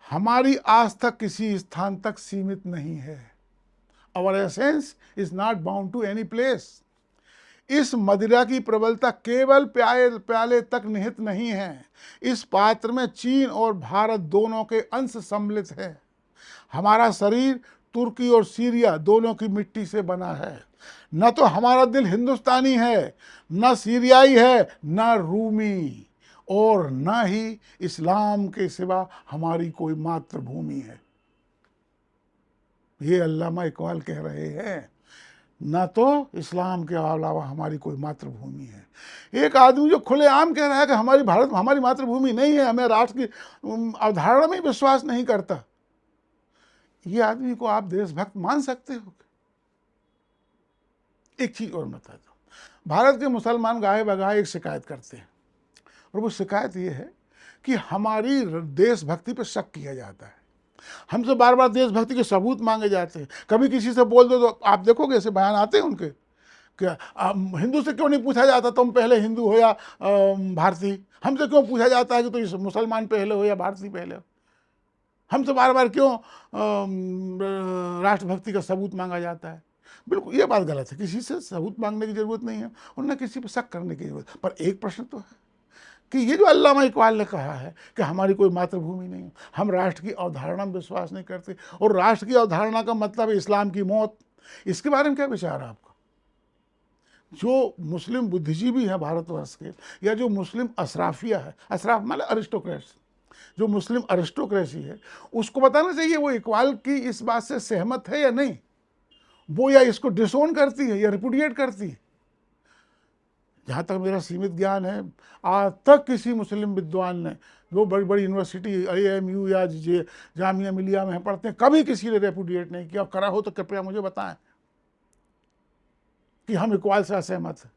हमारी आस्था किसी स्थान तक सीमित नहीं है। Our essence is not bound to any place. इस मदिरा की प्रबलता केवल प्याले तक निहित नहीं है। इस पात्र में चीन और भारत दोनों के अंश सम्मिलित है। हमारा शरीर तुर्की और सीरिया दोनों की मिट्टी से बना है। न तो हमारा दिल हिंदुस्तानी है, न सीरियाई है, न रूमी, और न ही इस्लाम के सिवा हमारी कोई मातृभूमि है। ये अल्लामा इकबाल कह रहे हैं, ना तो इस्लाम के अलावा हमारी कोई मातृभूमि है। एक आदमी जो खुलेआम कह रहा है कि हमारी भारत हमारी मातृभूमि नहीं है, हमें राष्ट्र की अवधारणा में विश्वास नहीं करता, ये आदमी को आप देशभक्त मान सकते हो? एक चीज और बता दो, भारत के मुसलमान गाहे बगाहे एक शिकायत करते हैं, और वो शिकायत ये है कि हमारी देशभक्ति पर शक किया जाता है। हमसे बार बार देशभक्ति के सबूत मांगे जाते हैं। कभी किसी से बोल दो तो आप देखोगे ऐसे बयान आते हैं उनके, क्या हिंदू से क्यों नहीं पूछा जाता तुम पहले हिंदू हो या भारतीय? हमसे क्यों पूछा जाता है कि तुम मुसलमान पहले हो या भारतीय पहले हो? हमसे बार बार क्यों राष्ट्रभक्ति का सबूत मांगा जाता है? बिल्कुल ये बात गलत है, किसी से सबूत मांगने की जरूरत नहीं है और न किसी पर शक करने की जरूरत। पर एक प्रश्न तो है कि ये जो अल्लामा इकबाल ने कहा है कि हमारी कोई मातृभूमि नहीं है, हम राष्ट्र की अवधारणा में विश्वास नहीं करते, और राष्ट्र की अवधारणा का मतलब है इस्लाम की मौत, इसके बारे में क्या विचार है आपका? जो मुस्लिम बुद्धिजीवी हैं भारतवर्ष के, या जो मुस्लिम अशराफिया है, अशराफ मतलब अरिस्टोक्रेट्स, जो मुस्लिम अरिस्टोक्रेसी है, उसको बताना चाहिए वो इकबाल की इस बात से सहमत है या नहीं, वो या इसको डिसोन करती है या रिपुडिएट करती है। जहाँ तक मेरा सीमित ज्ञान है, आज तक किसी मुस्लिम विद्वान ने, जो बड़ी बड़ी यूनिवर्सिटी AMU या जामिया मिलिया में पढ़ते हैं, कभी किसी ने रेपुडिएट नहीं किया। करा हो तो कृपया मुझे बताएं कि हम इकबाल से असहमत हैं।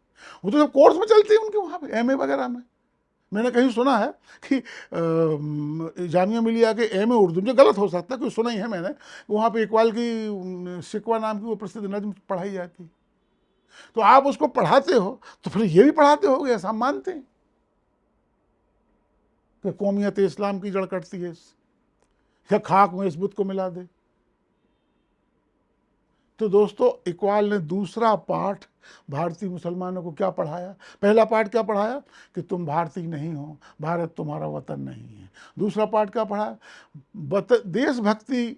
वो तो सब कोर्स में चलती है उनके वहाँ पे MA वगैरह में। मैंने कहीं सुना है कि जामिया मिलिया के MA उर्दू, जो गलत हो सकता है, क्योंकि सुना ही है मैंने, वहाँ पे इकबाल की शिकवा नाम की वो प्रसिद्ध नज्म पढ़ाई जाती है। तो आप उसको पढ़ाते हो तो फिर ये भी पढ़ाते होगे, ऐसा हम मानते हैं कि कौमियत इस्लाम की जड़ कटती है या खाक में इस बुत को मिला दे। तो दोस्तों, इकबाल ने दूसरा पाठ भारतीय मुसलमानों को क्या पढ़ाया? पहला पाठ क्या पढ़ाया कि तुम भारतीय नहीं हो, भारत तुम्हारा वतन नहीं है। दूसरा पाठ क्या पढ़ाया? देशभक्ति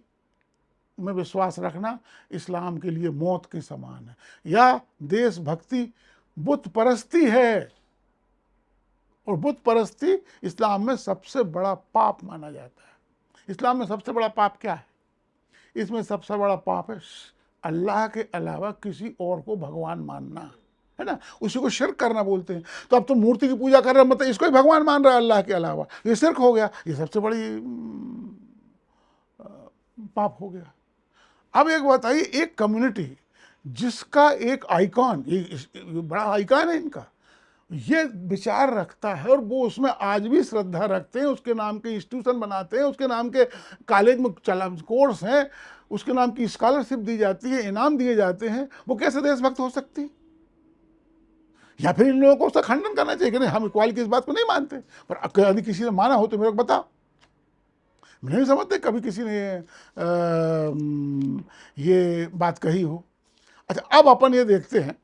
में विश्वास रखना इस्लाम के लिए मौत के समान है, या देशभक्ति बुत परस्ती है, और बुत परस्ती इस्लाम में सबसे बड़ा पाप माना जाता है। इस्लाम में सबसे बड़ा पाप क्या है? इसमें सबसे बड़ा पाप है अल्लाह के अलावा किसी और को भगवान मानना, है ना, उसी को शिर्क करना बोलते हैं। तो अब तो मूर्ति की पूजा कर रहे हैं, मतलब इसको ही भगवान मान रहा है अल्लाह के अलावा, ये शिर्क हो गया, ये सबसे बड़ी पाप हो गया। अब एक बताइए, एक कम्युनिटी जिसका एक आइकॉन, ये बड़ा आइकॉन है इनका, ये विचार रखता है और वो उसमें आज भी श्रद्धा रखते हैं, उसके नाम के इंस्टीट्यूशन बनाते हैं, उसके नाम के कॉलेज में कोर्स हैं, उसके नाम की स्कॉलरशिप दी जाती है, इनाम दिए जाते हैं, वो कैसे देशभक्त हो सकती? या फिर इन लोगों को उसका खंडन करना चाहिए कि नहीं, हम इक्वालिटी की इस बात को नहीं मानते। पर यदि किसी ने माना हो तो मेरे को बताओ, नहीं समझते कभी किसी ने ये बात कही हो। अच्छा, अब अपन ये देखते हैं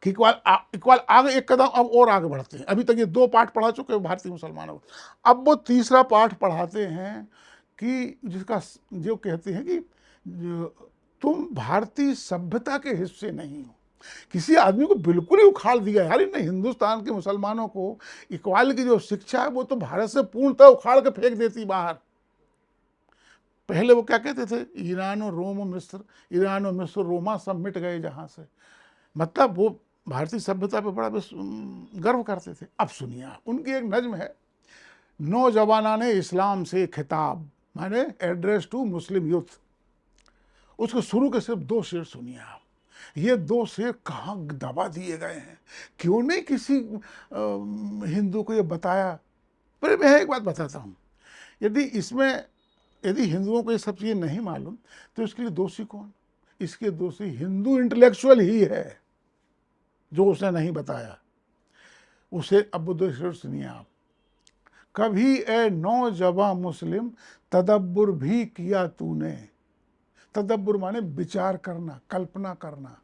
कि इकबाल आगे एक कदम अब और आगे बढ़ते हैं। अभी तक ये 2 पाठ पढ़ा चुके हैं भारतीय मुसलमानों को, अब वो तीसरा पाठ पढ़ाते हैं कि जिसका जो कहते हैं कि तुम भारतीय सभ्यता के हिस्से नहीं हो। किसी आदमी को बिल्कुल ही उखाड़ दिया यार इन्हें, हिंदुस्तान के मुसलमानों को इकबाल की जो शिक्षा है वो तो भारत से पूर्णतः उखाड़ के फेंक देती बाहर। पहले वो क्या कहते थे, ईरान और रोम मिस्र, ईरान और मिस्र रोमा सब मिट गए जहाँ से, मतलब वो भारतीय सभ्यता पे बड़ा गर्व करते थे। अब सुनिए, उनकी एक नज्म है, नौजवाना ने इस्लाम से खिताब, माने एड्रेस टू मुस्लिम यूथ। उसको शुरू के सिर्फ 2 शेर सुनिए आप। ये 2 शेर कहाँ दबा दिए गए हैं, क्यों नहीं किसी हिंदू को ये बताया पर मैं एक बात बताता हूँ, यदि हिंदुओं को ये सब चीज़ें नहीं मालूम तो इसके लिए दोषी कौन? इसके दोषी हिंदू इंटेलेक्चुअल ही है जो उसने नहीं बताया। उसे अब सुनिए आप, कभी ए नौजवां मुस्लिम तदब्बुर भी किया तूने। तदब्बुर माने विचार करना, कल्पना करना,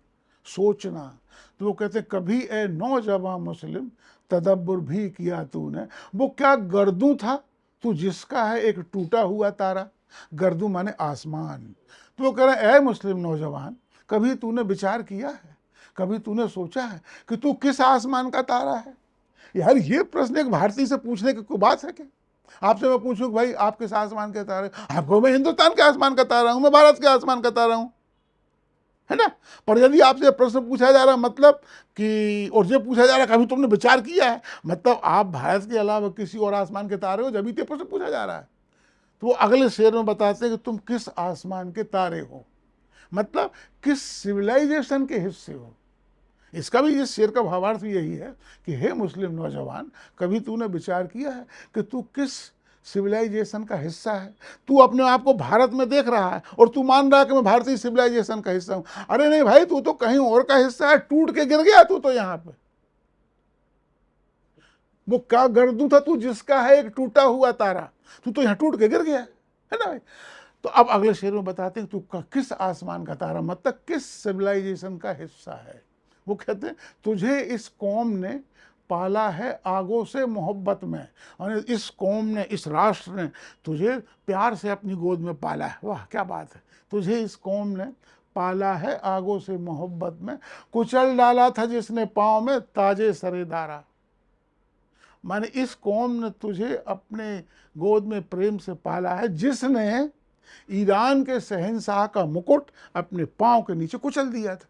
सोचना। तो वो कहते कभी ए नौजवां मुस्लिम तदब्बुर भी किया तूने। वो क्या गर्दू था तू जिसका है एक टूटा हुआ तारा। गर्दू माने आसमान। तो वो कह रहा है ए मुस्लिम नौजवान, कभी तूने विचार किया है, कभी तूने सोचा है कि तू किस आसमान का तारा है? यार ये प्रश्न एक भारतीय से पूछने की कोई बात है क्या? आपसे मैं पूछूं कि भाई आप किस आसमान के तारे? आपको मैं हिंदुस्तान के आसमान का तारा हूं, मैं भारत के आसमान का तारा हूं, है ना? पर यदि आपसे प्रश्न पूछा जा रहा मतलब कि, और ये पूछा जा रहा कभी तुमने विचार किया है, मतलब आप भारत के अलावा किसी और आसमान के तारे हो, जब भी प्रश्न पूछा जा रहा है। तो वो अगले शेर में बताते हैं कि तुम किस आसमान के तारे हो, मतलब किस सिविलाइजेशन के हिस्से हो। इसका भी इस शेर का भावार्थ भी यही है कि हे मुस्लिम नौजवान, कभी तूने विचार किया है कि तू किस सिविलाइजेशन का हिस्सा है? तू अपने आप को भारत में देख रहा है और तू मान रहा है कि मैं भारतीय सिविलाइजेशन का हिस्सा हूं। अरे नहीं भाई, तू तो कहीं और का हिस्सा है, टूट के गिर गया तू तो यहाँ पे। वो क्या गर्दू था तू जिसका है एक टूटा हुआ तारा, तू तो यहाँ टूट के गिर गया, है ना भाई? तो अब अगले शेर में बताते हैं तू किस आसमान का तारा, मतलब किस सिविलाइजेशन का हिस्सा है। वो कहते हैं तुझे इस कौम ने पाला है आगों से मोहब्बत में, और इस कौम ने, इस राष्ट्र ने तुझे प्यार से अपनी गोद में पाला है। वाह क्या बात है! तुझे इस कौम ने पाला है आगों से मोहब्बत में, कुचल डाला था जिसने पाँव में ताजे सरेदारा। माने इस कौम ने तुझे अपने गोद में प्रेम से पाला है जिसने ईरान के शहंशाह का मुकुट अपने पांव के नीचे कुचल दिया था।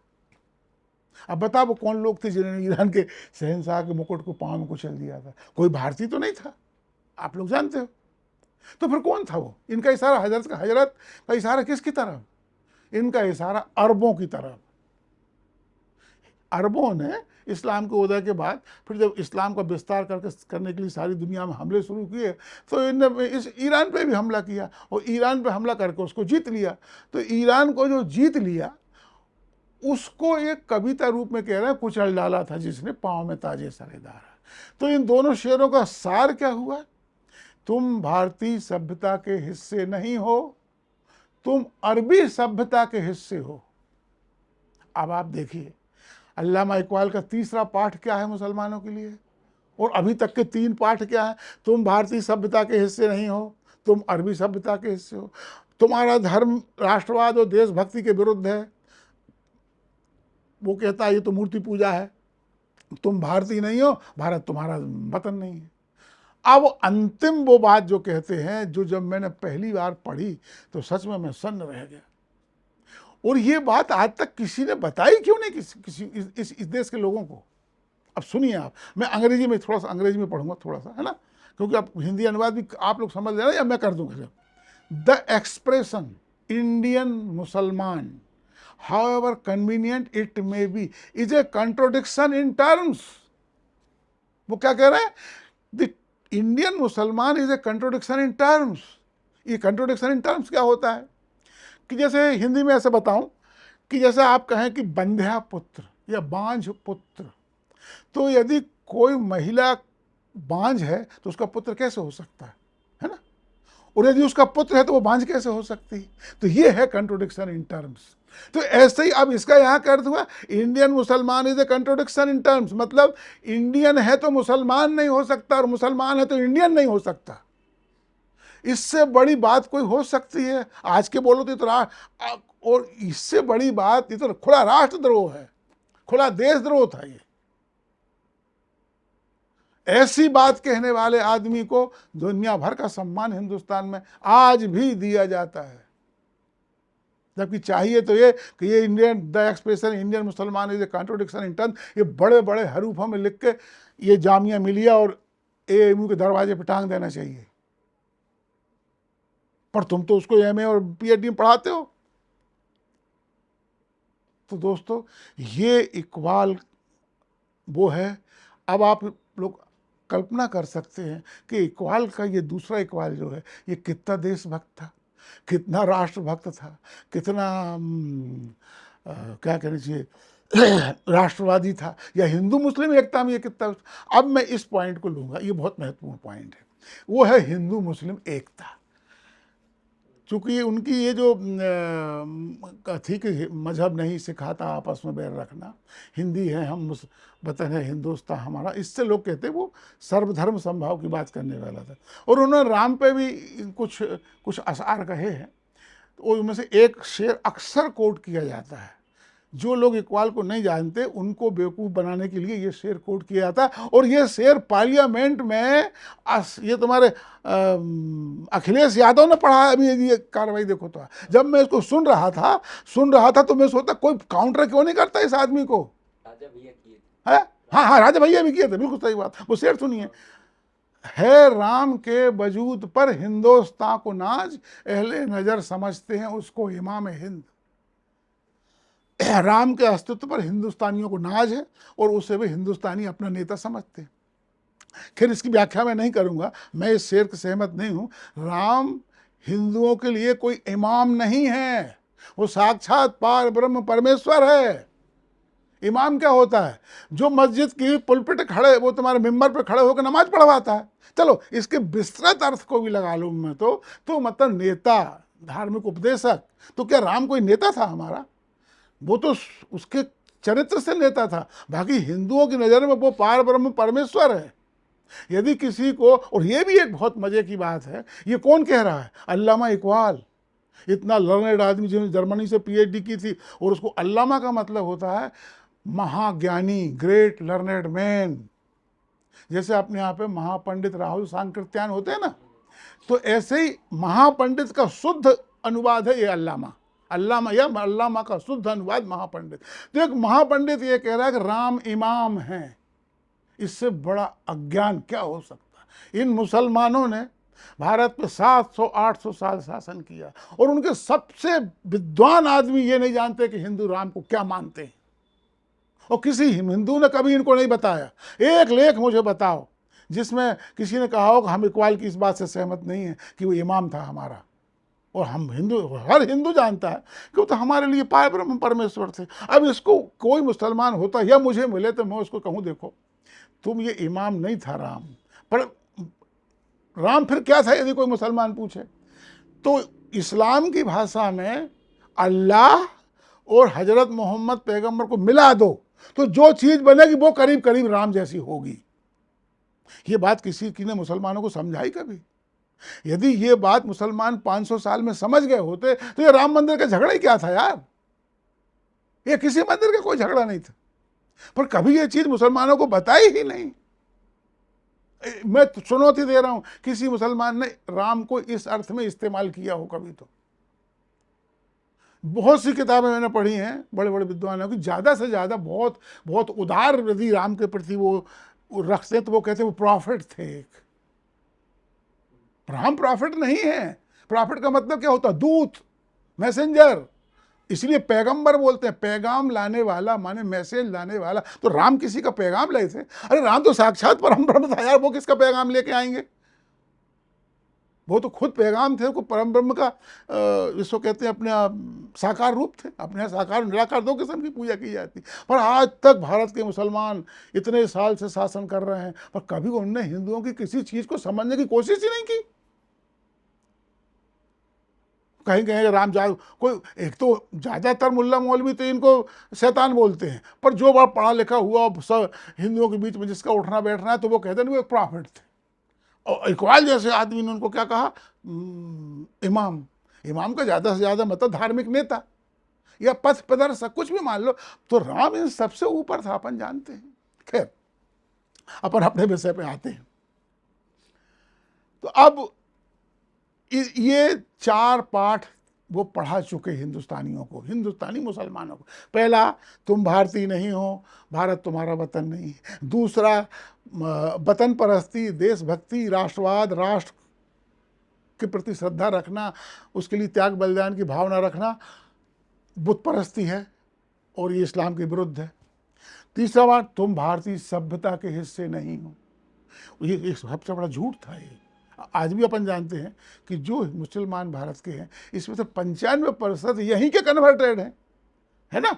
अब बता वो कौन लोग थे जिन्होंने ईरान के शहंशाह के मुकुट को पांव में कुचल दिया था? कोई भारतीय तो नहीं था, आप लोग जानते हो। तो फिर कौन था वो? इनका इशारा हजरत का इशारा किसकी तरफ? इनका इशारा अरबों की तरफ। अरबों ने इस्लाम के उदय के बाद फिर जब इस्लाम का विस्तार करने के लिए सारी दुनिया में हमले शुरू किए, तो इनने इस ईरान पे भी हमला किया और ईरान पे हमला करके उसको जीत लिया। तो ईरान को जो जीत लिया उसको एक कविता रूप में कह रहे हैं, कुचल डाला था जिसने पाँव में ताजे सरेदार। तो इन दोनों शेरों का सार क्या हुआ? तुम भारतीय सभ्यता के हिस्से नहीं हो, तुम अरबी सभ्यता के हिस्से हो। अब आप देखिए अल्लामा इकबाल का तीसरा पाठ क्या है मुसलमानों के लिए, और अभी तक के 3 पाठ क्या है? तुम भारतीय सभ्यता के हिस्से नहीं हो, तुम अरबी सभ्यता के हिस्से हो, तुम्हारा धर्म राष्ट्रवाद और देशभक्ति के विरुद्ध है, वो कहता है ये तो मूर्ति पूजा है, तुम भारतीय नहीं हो, भारत तुम्हारा वतन नहीं है। अब अंतिम वो बात जो कहते हैं, जो जब मैंने पहली बार पढ़ी तो सच में मैं सन्न रह गया। और ये बात आज तक किसी ने बताई क्यों नहीं किसी इस देश के लोगों को? अब सुनिए आप, मैं अंग्रेजी में थोड़ा सा अंग्रेजी में पढ़ूंगा थोड़ा सा, है ना, क्योंकि आप हिंदी अनुवाद भी आप लोग समझ लेना या मैं कर दूंगा। द एक्सप्रेशन इंडियन मुसलमान, however convenient it may be, is a contradiction in terms। वो क्या कह रहे हैं? द इंडियन मुसलमान is a contradiction in terms. ये कंट्रोडिक्शन इन टर्म्स क्या होता है कि जैसे हिंदी में ऐसे बताऊं कि जैसे आप कहें कि बंध्या पुत्र या बांझ पुत्र, तो यदि कोई महिला बांझ है तो उसका पुत्र कैसे हो सकता है ना? और यदि उसका पुत्र है तो वो बांझ कैसे हो सकती है? तो ये है कंट्रोडिक्शन इन टर्म्स। तो ऐसे ही अब इसका यहां का अर्थ हुआ इंडियन मुसलमान is a contradiction in terms, मतलब इंडियन है तो मुसलमान नहीं हो सकता और मुसलमान है तो इंडियन नहीं हो सकता। इससे बड़ी बात कोई हो सकती है? आज के बोलो तो और इससे बड़ी बात, ये तो खुला राष्ट्रद्रोह है, खुला देशद्रोह था। ये ऐसी बात कहने वाले आदमी को दुनिया भर का सम्मान हिंदुस्तान में आज भी दिया जाता है, जबकि चाहिए तो ये कि ये इंडियन द एक्सप्रेशन इंडियन मुसलमान is a contradiction in term, ये बड़े बड़े हरूफों में लिख के ये जामिया मिलिया और एएमयू के दरवाजे पर टांग देना चाहिए। पर तुम तो उसको एमए और पीएचडी में पढ़ाते हो। तो दोस्तों ये इकबाल वो है। अब आप लोग कल्पना कर सकते हैं कि इकबाल का ये दूसरा इकबाल जो है ये कितना देशभक्त था, कितना राष्ट्रभक्त था, कितना क्या कहना चाहिए राष्ट्रवादी था, या हिंदू मुस्लिम एकता में ये कितना। अब मैं इस पॉइंट को लूँगा, ये बहुत महत्वपूर्ण पॉइंट है, वो है हिंदू मुस्लिम एकता। चूँकि उनकी ये जो थी कि मजहब नहीं सिखाता आपस में बैर रखना, हिंदी है हम, वतन है हिंदुस्तान हमारा, इससे लोग कहते हैं वो सर्वधर्म समभाव की बात करने वाला था। और उन्होंने राम पे भी कुछ कुछ अशार कहे हैं, तो उनमें से एक शेर अक्सर कोट किया जाता है। जो लोग इकबाल को नहीं जानते उनको बेवकूफ़ बनाने के लिए ये शेर कोट किया जाता है, और ये शेर पार्लियामेंट में ये तुम्हारे अखिलेश यादव ने पढ़ा है। अभी ये कार्रवाई देखो तो, जब मैं इसको सुन रहा था तो मैं सोचता कोई काउंटर क्यों नहीं करता इस आदमी को। राजा भैया किए है, हाँ, राजा भैया भी किए थे, बिल्कुल सही बात। वो शेर सुनिए, है राम के वजूद पर हिंदुस्तान को नाज, अहले नजर समझते हैं उसको इमाम हिंद। राम के अस्तित्व पर हिंदुस्तानियों को नाज है और उसे भी हिंदुस्तानी अपना नेता समझते हैं। खैर इसकी व्याख्या मैं नहीं करूंगा, मैं इस शेर से सहमत नहीं हूं। राम हिंदुओं के लिए कोई इमाम नहीं है, वो साक्षात पार ब्रह्म परमेश्वर है। इमाम क्या होता है? जो मस्जिद की पुलपिट खड़े, वो तुम्हारे मिंबर पे खड़े होकर नमाज पढ़वाता है। चलो इसके विस्तृत अर्थ को भी लगा लूँ मैं तो मतलब नेता, धार्मिक उपदेशक। तो क्या राम कोई नेता था हमारा? वो तो उसके चरित्र से नेता था। बाकी हिंदुओं की नज़र में वो पार ब्रह्म परमेश्वर है। यदि किसी को, और ये भी एक बहुत मजे की बात है, ये कौन कह रहा है? अल्लामा इकबाल, इतना लर्नेड आदमी जिन्होंने जर्मनी से पीएचडी की थी, और उसको अल्लामा का मतलब होता है महाज्ञानी, ग्रेट लर्नेड मैन। जैसे अपने यहाँ पे महापंडित राहुल सांकृत्यायन होते हैं ना, तो ऐसे ही महापंडित का शुद्ध अनुवाद है ये अल्लामा। अल्लामा या अल्लामा का शुद्ध अनुवाद महापंडित। तो एक महापंडित ये कह रहा है कि राम इमाम हैं, इससे बड़ा अज्ञान क्या हो सकता है? इन मुसलमानों ने भारत पे 700-800 साल शासन किया, और उनके सबसे विद्वान आदमी ये नहीं जानते कि हिंदू राम को क्या मानते हैं, और किसी हिंदू ने कभी इनको नहीं बताया। एक लेख मुझे बताओ जिसमें किसी ने कहा हो कि हम इकबाल की इस बात से सहमत नहीं है कि वो इमाम था हमारा, और हम हिंदू, हर हिंदू जानता है कि वो तो हमारे लिए पार ब्रह्म परमेश्वर थे। अब इसको कोई मुसलमान होता या मुझे मिले तो मैं उसको कहूँ देखो तुम, ये इमाम नहीं था राम, पर राम फिर क्या था यदि कोई मुसलमान पूछे? तो इस्लाम की भाषा में अल्लाह और हजरत मोहम्मद पैगंबर को मिला दो तो जो चीज बनेगी वो करीब करीब राम जैसी होगी। ये बात किसी की ने मुसलमानों को समझाई कभी? यदि ये बात मुसलमान 500 साल में समझ गए होते तो ये राम मंदिर का झगड़ा ही क्या था यार? ये किसी मंदिर का कोई झगड़ा नहीं था, पर कभी ये चीज मुसलमानों को बताई ही नहीं। मैं चुनौती दे रहा हूं, किसी मुसलमान ने राम को इस अर्थ में इस्तेमाल किया हो कभी? तो बहुत सी किताबें मैंने पढ़ी हैं बड़े बड़े विद्वानों की, ज़्यादा से ज़्यादा बहुत बहुत उदार यदि राम के प्रति वो रखते हैं तो वो कहते हैं वो प्रॉफिट थे एक। राम प्रॉफिट नहीं है। प्रॉफिट का मतलब क्या होता है? दूत, मैसेंजर। इसलिए पैगंबर बोलते हैं, पैगाम लाने वाला माने मैसेज लाने वाला। तो राम किसी का पैगाम लाए थे? अरे राम तो साक्षात परम ब्रह्म था यार, वो किसका पैगाम लेके आएंगे? वो तो खुद पैगाम थे, को परम ब्रह्म का जिसको कहते हैं अपने साकार रूप थे। अपने यहाँ साकार निराकार दो किस्म की पूजा की जाती। पर आज तक भारत के मुसलमान इतने साल से शासन कर रहे हैं, पर कभी उन्होंने हिंदुओं की किसी चीज को समझने की कोशिश ही नहीं की। कहीं कहेंगे राम जा, कोई एक तो ज़्यादातर मुल्ला मौलवी तो इनको शैतान बोलते हैं, पर जो बड़ा पढ़ा लिखा हुआ सब हिंदुओं के बीच में जिसका उठना बैठना है तो वो कहते हैं वो एक प्रॉफिट थे। और इकबाल जैसे आदमी ने उनको क्या कहा? इमाम। इमाम का ज़्यादा से ज़्यादा मतलब धार्मिक नेता या पथ प्रदर्शक, कुछ भी मान लो। तो राम इन सबसे ऊपर था, अपन जानते हैं। खैर अपन अपने विषय पे आते हैं। तो अब ये 4 पाठ वो पढ़ा चुके हिंदुस्तानियों को, हिंदुस्तानी मुसलमानों को। पहला, तुम भारतीय नहीं हो, भारत तुम्हारा वतन नहीं है। दूसरा, वतन परस्ती, देशभक्ति, राष्ट्रवाद, राष्ट्र के प्रति श्रद्धा रखना, उसके लिए त्याग बलिदान की भावना रखना बुत परस्ती है और ये इस्लाम के विरुद्ध है। तीसरा बात, तुम भारतीय सभ्यता के हिस्से नहीं हो। ये सबसे बड़ा झूठ था ये। आज भी अपन जानते हैं कि जो मुसलमान भारत के हैं इसमें से 95% यहीं के कन्वर्टेड हैं, है ना।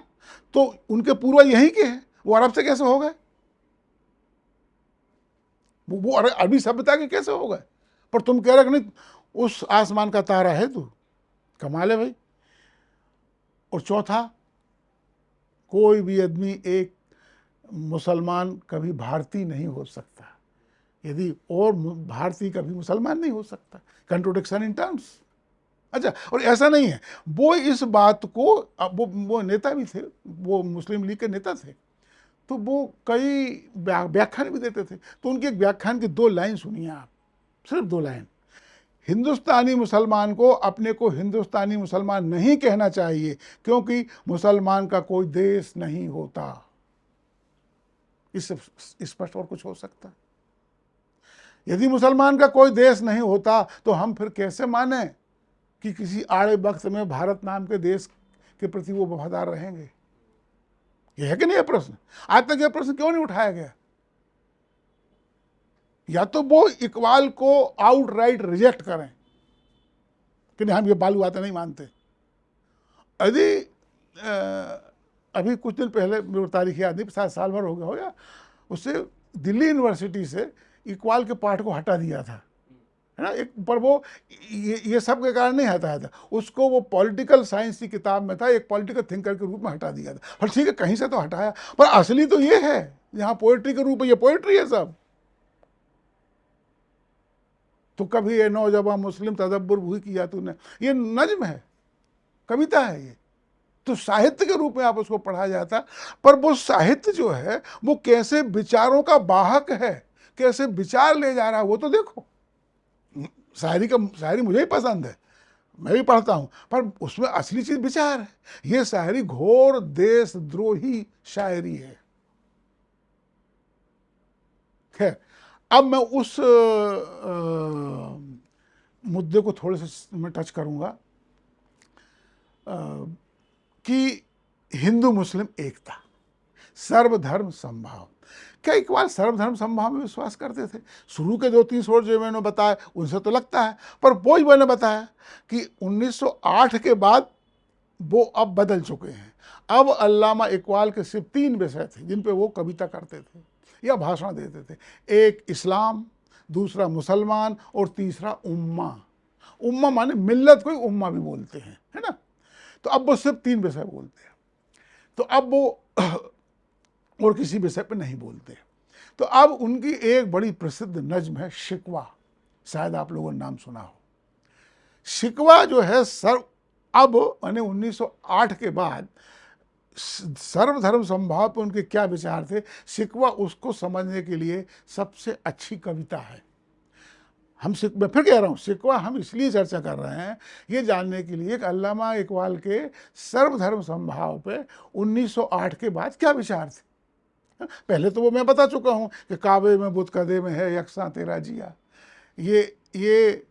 तो उनके पूर्वज यहीं के हैं, वो अरब से कैसे हो गए, वो अरबी सभ्यता के कैसे हो गए। पर तुम कह रहे कि नहीं उस आसमान का तारा है तू, कमाल है भाई। और चौथा, कोई भी आदमी एक मुसलमान कभी भारतीय नहीं हो सकता यदि और भारतीय कभी मुसलमान नहीं हो सकता। Contradiction in terms. अच्छा, और ऐसा नहीं है, वो इस बात को, अब वो नेता भी थे, वो मुस्लिम लीग के नेता थे, तो वो कई व्याख्यान भी देते थे। तो उनके एक व्याख्यान की 2 लाइन सुनिए आप, सिर्फ 2 लाइन। हिंदुस्तानी मुसलमान को अपने को हिंदुस्तानी मुसलमान नहीं कहना चाहिए क्योंकि मुसलमान का कोई देश नहीं होता। इससे स्पष्ट और कुछ हो सकता? यदि मुसलमान का कोई देश नहीं होता तो हम फिर कैसे माने कि किसी आड़े वक्त में भारत नाम के देश के प्रति वो वफादार रहेंगे? यह है कि नहीं? यह प्रश्न आज तक यह प्रश्न क्यों नहीं उठाया गया? या तो वो इकबाल को आउटराइट रिजेक्ट करें कि नहीं हम ये बालू आते नहीं मानते। यदि अभी कुछ दिन पहले, मेरी तारीख याद नहीं, शायद साल भर हो गया हो, या उससे दिल्ली यूनिवर्सिटी से इकबाल के पाठ को हटा दिया था, है ना। एक पर वो ये सब के कारण नहीं हटाया था उसको, वो पॉलिटिकल साइंस की किताब में था, एक पॉलिटिकल थिंकर के रूप में हटा दिया था। पर ठीक है, कहीं से तो हटाया, पर असली तो ये है, यहाँ पोएट्री के रूप में, ये पोएट्री है सब। तो कभी ये नौजवान मुस्लिम तदब्बुर भी किया तूने, ये नज्म है, कविता है ये, तो साहित्य के रूप में आप उसको पढ़ा जाता। पर वो साहित्य जो है वो कैसे विचारों का वाहक है, कैसे विचार ले जा रहा है, वो तो देखो। शायरी मुझे ही पसंद है, मैं भी पढ़ता हूँ, पर उसमें असली चीज विचार है। ये शायरी घोर देशद्रोही शायरी है। खैर, अब मैं उस मुद्दे को थोड़े से मैं टच करूंगा कि हिंदू मुस्लिम एकता, सर्वधर्म समभाव। क्या इकबाल सर्वधर्म समभाव में विश्वास करते थे? शुरू के 2-3 सोर्स जो मैंने बताया उनसे तो लगता है, पर वो ही मैंने बताया कि 1908 के बाद वो अब बदल चुके हैं। अब अल्लामा इकबाल के सिर्फ 3 विषय थे जिन पे वो कविता करते थे या भाषण देते थे। एक इस्लाम, दूसरा मुसलमान, और तीसरा उम्मा। उम्मा माने मिल्लत को ही उम्मा भी बोलते हैं, है ना। तो अब वो सिर्फ 3 विषय बोलते हैं, तो अब वो और किसी विषय पे नहीं बोलते। तो अब उनकी एक बड़ी प्रसिद्ध नज्म है शिकवा, शायद आप लोगों ने नाम सुना हो। शिकवा जो है अब मैंने 1908 के बाद सर्वधर्म समभाव पे उनके क्या विचार थे, शिकवा उसको समझने के लिए सबसे अच्छी कविता है। मैं फिर कह रहा हूँ, शिकवा हम इसलिए चर्चा कर रहे हैं ये जानने के लिए कि अल्लामा इकबाल के सर्वधर्म समभाव पे 1908 के बाद क्या विचार थे। पहले तो वो मैं बता चुका हूँ कि काबे में बुत कदे में है यकसा तेरा जिया, ये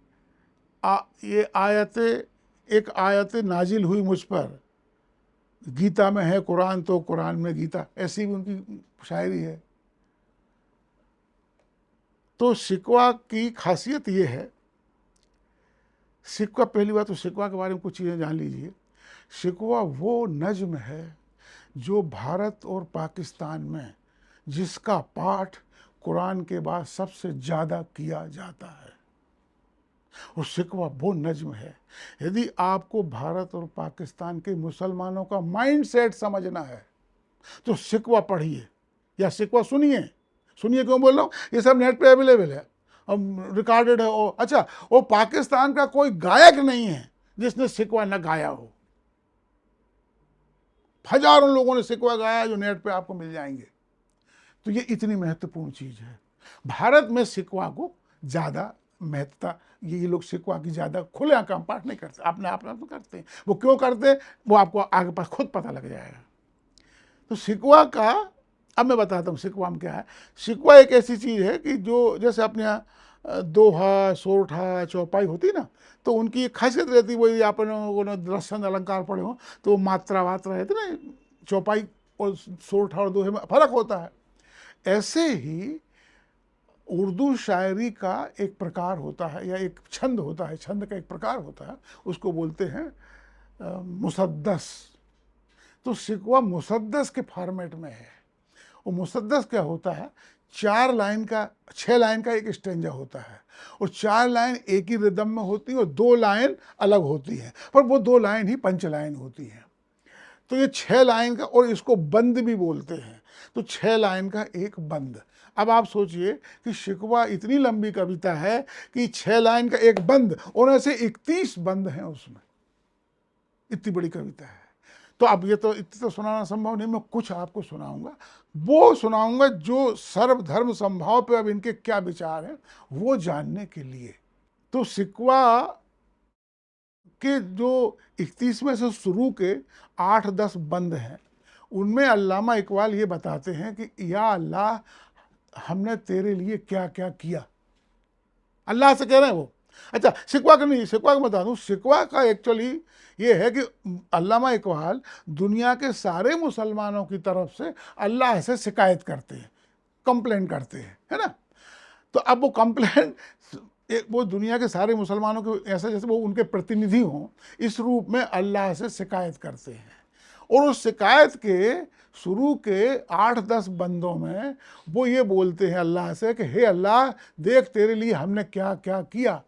आयतें, एक आयत नाजिल हुई मुझ पर, गीता में है कुरान तो कुरान में गीता, ऐसी भी उनकी शायरी है। तो शिकवा की खासियत ये है, शिकवा, पहली बात तो शिकवा के बारे में कुछ चीज़ें जान लीजिए। शिकवा वो नज्म है जो भारत और पाकिस्तान में जिसका पाठ कुरान के बाद सबसे ज़्यादा किया जाता है, और शिकवा वो नज्म है। यदि आपको भारत और पाकिस्तान के मुसलमानों का माइंडसेट समझना है तो शिकवा पढ़िए या शिकवा सुनिए। क्यों बोल रहा हूँ, ये सब नेट पे अवेलेबल है, रिकॉर्डेड है। अच्छा, वो पाकिस्तान का कोई गायक नहीं है जिसने शिकवा न गाया हो। हजारों लोगों ने शिकवा गाया जो नेट पे आपको मिल जाएंगे। तो ये इतनी महत्वपूर्ण चीज है। भारत में शिकवा को ज्यादा महत्वता, ये लोग शिकवा की ज्यादा खुले काम पाठ नहीं करते, अपने आप में करते हैं। वो क्यों करते हैं वो आपको आगे पास खुद पता लग जाएगा। तो शिकवा का अब मैं बताता हूँ शिकवा में क्या है। शिकवा एक ऐसी चीज है कि जो जैसे अपने यहाँ दोहा, सोरठा, चौपाई होती है ना, तो उनकी एक खासियत रहती है, वही आप लोगों ने रसन अलंकार पढ़े हो तो मात्रा वात्रा रहती ना, चौपाई और सोरठा और दोहे में फर्क होता है। ऐसे ही उर्दू शायरी का एक प्रकार होता है या एक छंद होता है, छंद का एक प्रकार होता है, उसको बोलते हैं मुसद्दस। तो शिकवा मुसद्दस के फॉर्मेट में है। वो मुसद्दस क्या होता है, 4 लाइन का 6 लाइन का एक स्टेंजा होता है और 4 लाइन एक ही रिदम में होती है और 2 लाइन अलग होती हैं, पर वो 2 लाइन ही पंच लाइन होती हैं। तो ये 6 लाइन का, और इसको बंद भी बोलते हैं। तो 6 लाइन का एक बंद। अब आप सोचिए कि शिकवा इतनी लंबी कविता है कि 6 लाइन का एक बंद और ऐसे 31 बंद हैं उसमें, इतनी बड़ी कविता है। तो अब ये तो इतनी तो सुनाना संभव नहीं, मैं कुछ आपको सुनाऊंगा, वो सुनाऊंगा जो सर्वधर्म संभाव पे अब इनके क्या विचार हैं वो जानने के लिए। तो शिकवा के जो 31 में से शुरू के 8-10 बंद हैं, उनमें अल्लामा इकबाल ये बताते हैं कि या अल्लाह हमने तेरे लिए क्या क्या किया। अल्लाह से कह रहे हैं वो। अच्छा, शिकवा का नहीं, शिकवा का बता दूं, शिकवा का एक्चुअली ये है कि अल्लामा इकबाल दुनिया के सारे मुसलमानों की तरफ से अल्लाह से शिकायत करते हैं, कंप्लेन करते हैं, है ना। तो अब वो कंप्लेन वो दुनिया के सारे मुसलमानों के ऐसा जैसे वो उनके प्रतिनिधि हों, इस रूप में अल्लाह से शिकायत करते हैं। और उस शिकायत के शुरू के 8-10 बंदों में वो ये बोलते हैं अल्लाह से कि हे अल्लाह, देख तेरे लिए हमने क्या क्या किया।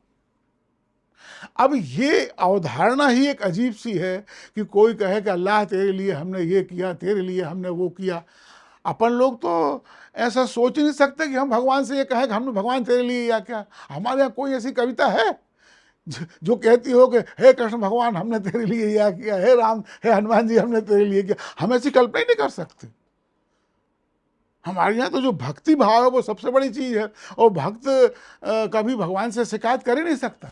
अब ये अवधारणा ही एक अजीब सी है कि कोई कहे कि अल्लाह तेरे लिए हमने ये किया, तेरे लिए हमने वो किया। अपन लोग तो ऐसा सोच ही नहीं सकते कि हम भगवान से ये कहें कि हमने भगवान तेरे लिए या क्या। हमारे यहाँ कोई ऐसी कविता है जो कहती हो कि हे कृष्ण भगवान हमने तेरे लिए यह किया, हे राम, हे हनुमान जी हमने तेरे लिए किया। हम ऐसी कल्पना ही नहीं कर सकते। हमारे यहाँ तो जो भक्ति भाव है वो सबसे बड़ी चीज़ है, और भक्त कभी भगवान से शिकायत कर ही नहीं सकता।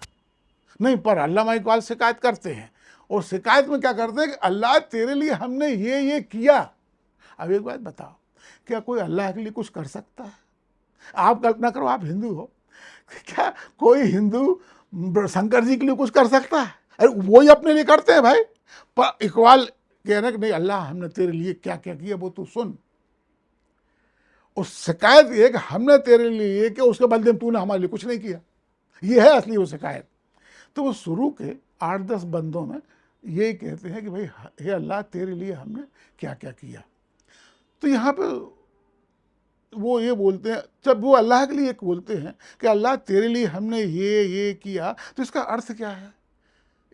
नहीं, पर अल्लामा इकबाल शिकायत करते हैं, और शिकायत में क्या करते हैं कि अल्लाह तेरे लिए हमने ये किया। अब एक बात बताओ, क्या कोई अल्लाह के लिए कुछ कर सकता है? आप कल्पना करो, आप हिंदू हो, क्या कोई हिंदू शंकर जी के लिए कुछ कर सकता है? अरे वो ही अपने लिए करते हैं भाई। पर इकबाल कह रहे हैं कि नहीं, अल्लाह हमने तेरे लिए क्या क्या किया वो तू सुन। उस शिकायत ये कि हमने तेरे लिए कि उसके बदले में तूने हमारे लिए कुछ नहीं किया, ये है असली वो शिकायत। तो वो शुरू के 8-10 बंदों में यही कहते हैं कि भाई हे अल्लाह तेरे लिए हमने क्या क्या किया। तो यहाँ पे वो ये बोलते हैं, जब वो अल्लाह के लिए एक बोलते हैं कि अल्लाह तेरे लिए हमने ये किया, तो इसका अर्थ क्या है?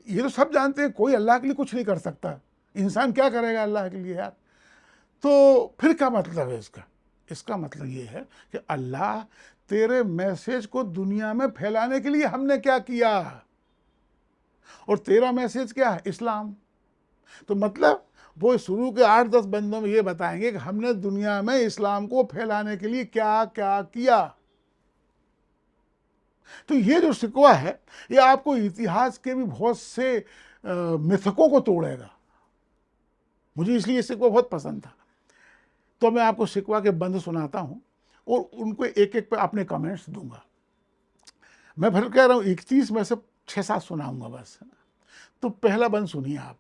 ये तो सब जानते हैं कोई अल्लाह के लिए कुछ नहीं कर सकता, इंसान क्या करेगा अल्लाह के लिए यार। तो फिर क्या मतलब है इसका? इसका मतलब ये है कि अल्लाह तेरे मैसेज को दुनिया में फैलाने के लिए हमने क्या किया, और तेरा मैसेज क्या है? इस्लाम। तो मतलब वो शुरू के 8-10 बंदों में ये बताएंगे कि हमने दुनिया में इस्लाम को फैलाने के लिए क्या क्या किया। तो ये जो शिकवा है ये आपको इतिहास के भी बहुत से मिथकों को तोड़ेगा। मुझे इसलिए ये शिकवा बहुत पसंद था। तो मैं आपको शिकवा के बंद सुनाता हूँ और उनको एक एक पे अपने कमेंट्स दूंगा। मैं फिर कह रहा हूँ 31 में से 6-7 सुनाऊंगा बस। तो पहला बंद सुनिए आप।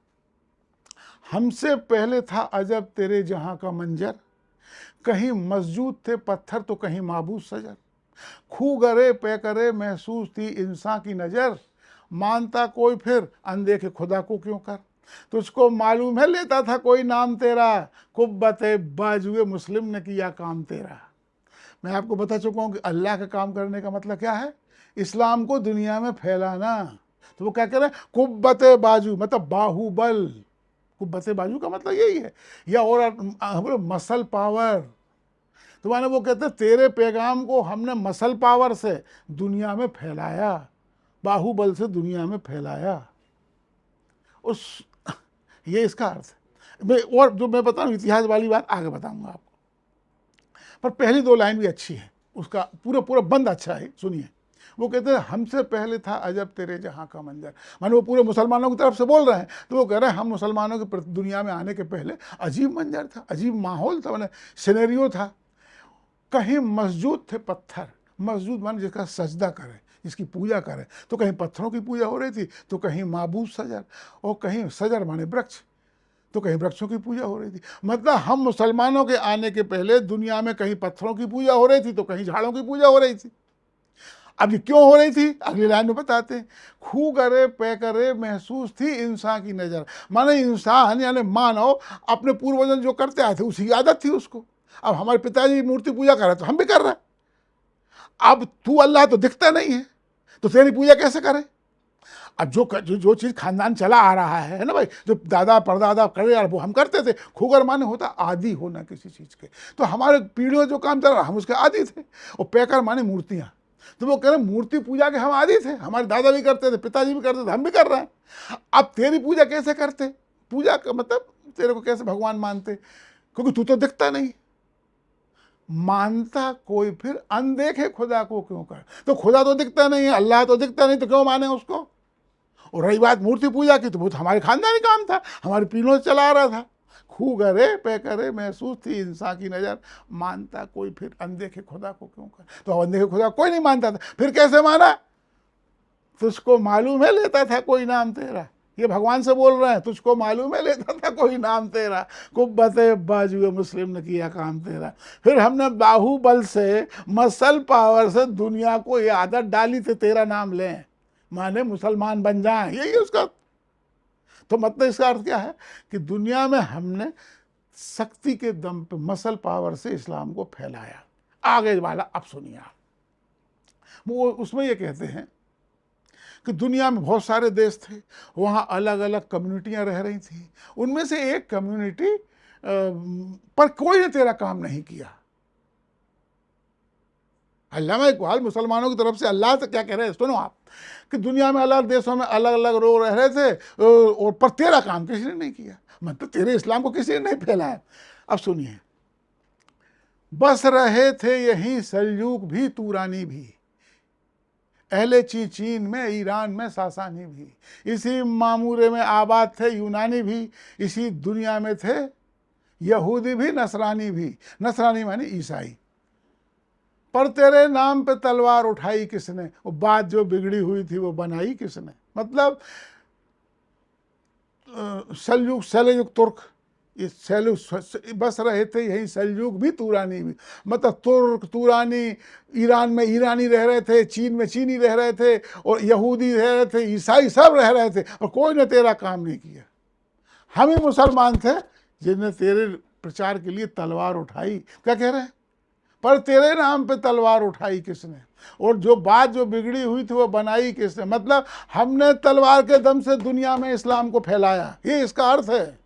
हमसे पहले था अजब तेरे जहां का मंजर, कहीं मस्जूद थे पत्थर तो कहीं माबूद सजर, खू गरे पे करे महसूस थी इंसान की नज़र, मानता कोई फिर अनदेखे खुदा को क्यों कर, तुझको मालूम है लेता था कोई नाम तेरा, कुब्बत बाजुए मुस्लिम ने किया काम तेरा। मैं आपको बता चुका हूँ कि अल्लाह का काम करने का मतलब क्या है? इस्लाम को दुनिया में फैलाना। तो वो क्या कह रहे हैं? कुब्बत बाजू मतलब बाहुबल। कुब्बत बाजू का मतलब यही है, या और मसल पावर। तो माने वो कहते हैं तेरे पैगाम को हमने मसल पावर से दुनिया में फैलाया, बाहुबल से दुनिया में फैलाया। उस ये इसका अर्थ है। मैं और जो मैं बता रहा हूँ इतिहास वाली बात आगे बताऊंगा आपको, पर पहली 2 लाइन भी अच्छी है, उसका पूरा बंद अच्छा है, सुनिए। वो कहते हैं हमसे पहले था अजब तेरे जहाँ का मंजर, माने वो पूरे मुसलमानों की तरफ से बोल रहे हैं। तो वो कह रहे हैं हम मुसलमानों के दुनिया में आने के पहले अजीब मंजर था, अजीब माहौल था, माने सिनेरियो था। कहीं मस्जूद थे पत्थर, मस्जूद माने जिसका सजदा करे, जिसकी पूजा करे, तो कहीं पत्थरों की पूजा हो रही थी, तो कहीं माबूद सजर, और कहीं सजर माने वृक्ष। तो कहीं वृक्षों की पूजा हो रही थी। मतलब हम मुसलमानों के आने के पहले दुनिया में कहीं पत्थरों की पूजा हो रही थी तो कहीं झाड़ों की पूजा हो रही थी। अब ये क्यों हो रही थी अगली लाइन में बताते हैं। खू करे पे करे महसूस थी इंसान की नज़र, माने इंसान यानी मानव अपने पूर्वजन जो करते आए थे उसी की आदत थी उसको। अब हमारे पिताजी मूर्ति पूजा कर रहे तो हम भी कर रहे हैं। अब तू अल्लाह तो दिखता नहीं है तो तेरी पूजा कैसे करे। अब जो चीज़ खानदान चला आ रहा है ना भाई, जो दादा परदादा करे यार वो हम करते थे। खुगर माने होता आदि होना किसी चीज़ के, तो हमारे पीढ़ियों जो काम चल रहा हम उसके आदि थे। और पैकर माने मूर्तियाँ, तो वो कह रहे मूर्ति पूजा के हम आदि थे, हमारे दादा भी करते थे, पिताजी भी करते थे, हम भी कर रहे हैं। अब तेरी पूजा कैसे करते, पूजा का मतलब तेरे को कैसे भगवान मानते, क्योंकि तू तो दिखता नहीं। मानता कोई फिर अनदेखे खुदा को क्यों कर, तो खुदा तो दिखता नहीं है, अल्लाह तो दिखता नहीं, तो क्यों माने उसको। और रही बात मूर्ति पूजा की, तो वो तो हमारे खानदानी काम था, हमारी पीढ़ियों से चला आ रहा था। खू करे पे करे महसूस थी इंसान की नज़र, मानता कोई फिर अनदेखे खुदा को क्यों कर। तो अनदेखे खुदा कोई नहीं मानता था, फिर कैसे माना। तुझको मालूम है लेता था कोई नाम तेरा, ये भगवान से बोल रहे हैं, तुझको मालूम है लेता था कोई नाम तेरा, कुब्बत बाजुए मुस्लिम ने किया काम तेरा। फिर हमने बाहुबल से मसल पावर से दुनिया को ये आदत डाली थी तेरा नाम लें, माने मुसलमान बन जाएं, यही है उसका। तो मतलब इसका अर्थ क्या है कि दुनिया में हमने शक्ति के दम पे मसल पावर से इस्लाम को फैलाया। आगे वाला अब सुनिए, वो उसमें ये कहते हैं कि दुनिया में बहुत सारे देश थे, वहाँ अलग अलग कम्युनिटियाँ रह रही थी, उनमें से एक कम्युनिटी पर कोई ने तेरा काम नहीं किया। अल्लामा इकबाल मुसलमानों की तरफ से अल्लाह से क्या कह रहे हैं, सुनो आप, कि दुनिया में अलग देशों में अलग अलग लोग रह रहे थे और पर तेरा काम किसी ने नहीं किया, मतलब तेरे इस्लाम को किसी ने नहीं फैलाया। अब सुनिए, बस रहे थे यहीं सल्जूक भी तुरानी भी, अहले चीन में ईरान में सासानी भी, इसी मामूरे में आबाद थे यूनानी भी, इसी दुनिया में थे यहूदी भी नसरानी भी, नसरानी माने ईसाई। पर तेरे नाम पे तलवार उठाई किसने, वो बात जो बिगड़ी हुई थी वो बनाई किसने। मतलब सलयुग तुर्क, ये सलयुग बस रहे थे यही सलयुग भी तुरानी भी, मतलब तुर्क तुरानी ईरान में ईरानी रह रहे थे, चीन में चीनी रह रहे थे, और यहूदी रह रहे थे, ईसाई सब रह रहे थे, और कोई ने तेरा काम नहीं किया। हम ही मुसलमान थे जिन्हें तेरे प्रचार के लिए तलवार उठाई। क्या कह रहे हैं, पर तेरे नाम पे तलवार उठाई किसने, और जो बात जो बिगड़ी हुई थी वो बनाई किसने। मतलब हमने तलवार के दम से दुनिया में इस्लाम को फैलाया, ये इसका अर्थ है।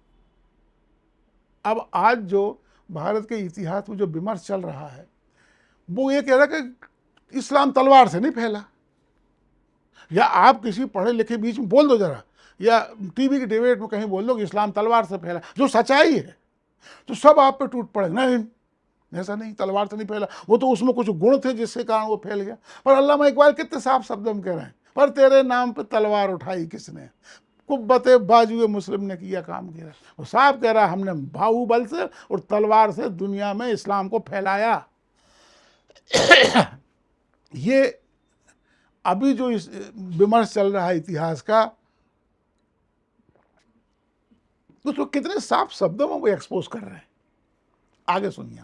अब आज जो भारत के इतिहास में जो विमर्श चल रहा है वो ये कह रहा है कि इस्लाम तलवार से नहीं फैला, या आप किसी पढ़े लिखे बीच में बोल दो जरा, या टीवी के डिबेट में कहीं बोल दो कि इस्लाम तलवार से फैला, जो सच्चाई है तो सब आप पे टूट पड़े। नहीं, ऐसा नहीं, तलवार से नहीं फैला, वो तो उसमें कुछ गुण थे जिसके कारण वो फैल गया। पर अल्लामा इकबाल कितने साफ शब्दों में कह रहे हैं, पर तेरे नाम पे तलवार उठाई किसने, कुब्बत बाजुए मुस्लिम ने किया काम किया। वो साफ कह रहा है हमने बाहुबल से और तलवार से दुनिया में इस्लाम को फैलाया। ये अभी जो इस विमर्श चल रहा है इतिहास का, तो उसको कितने साफ शब्दों में वो एक्सपोज कर रहे हैं। आगे सुनिए,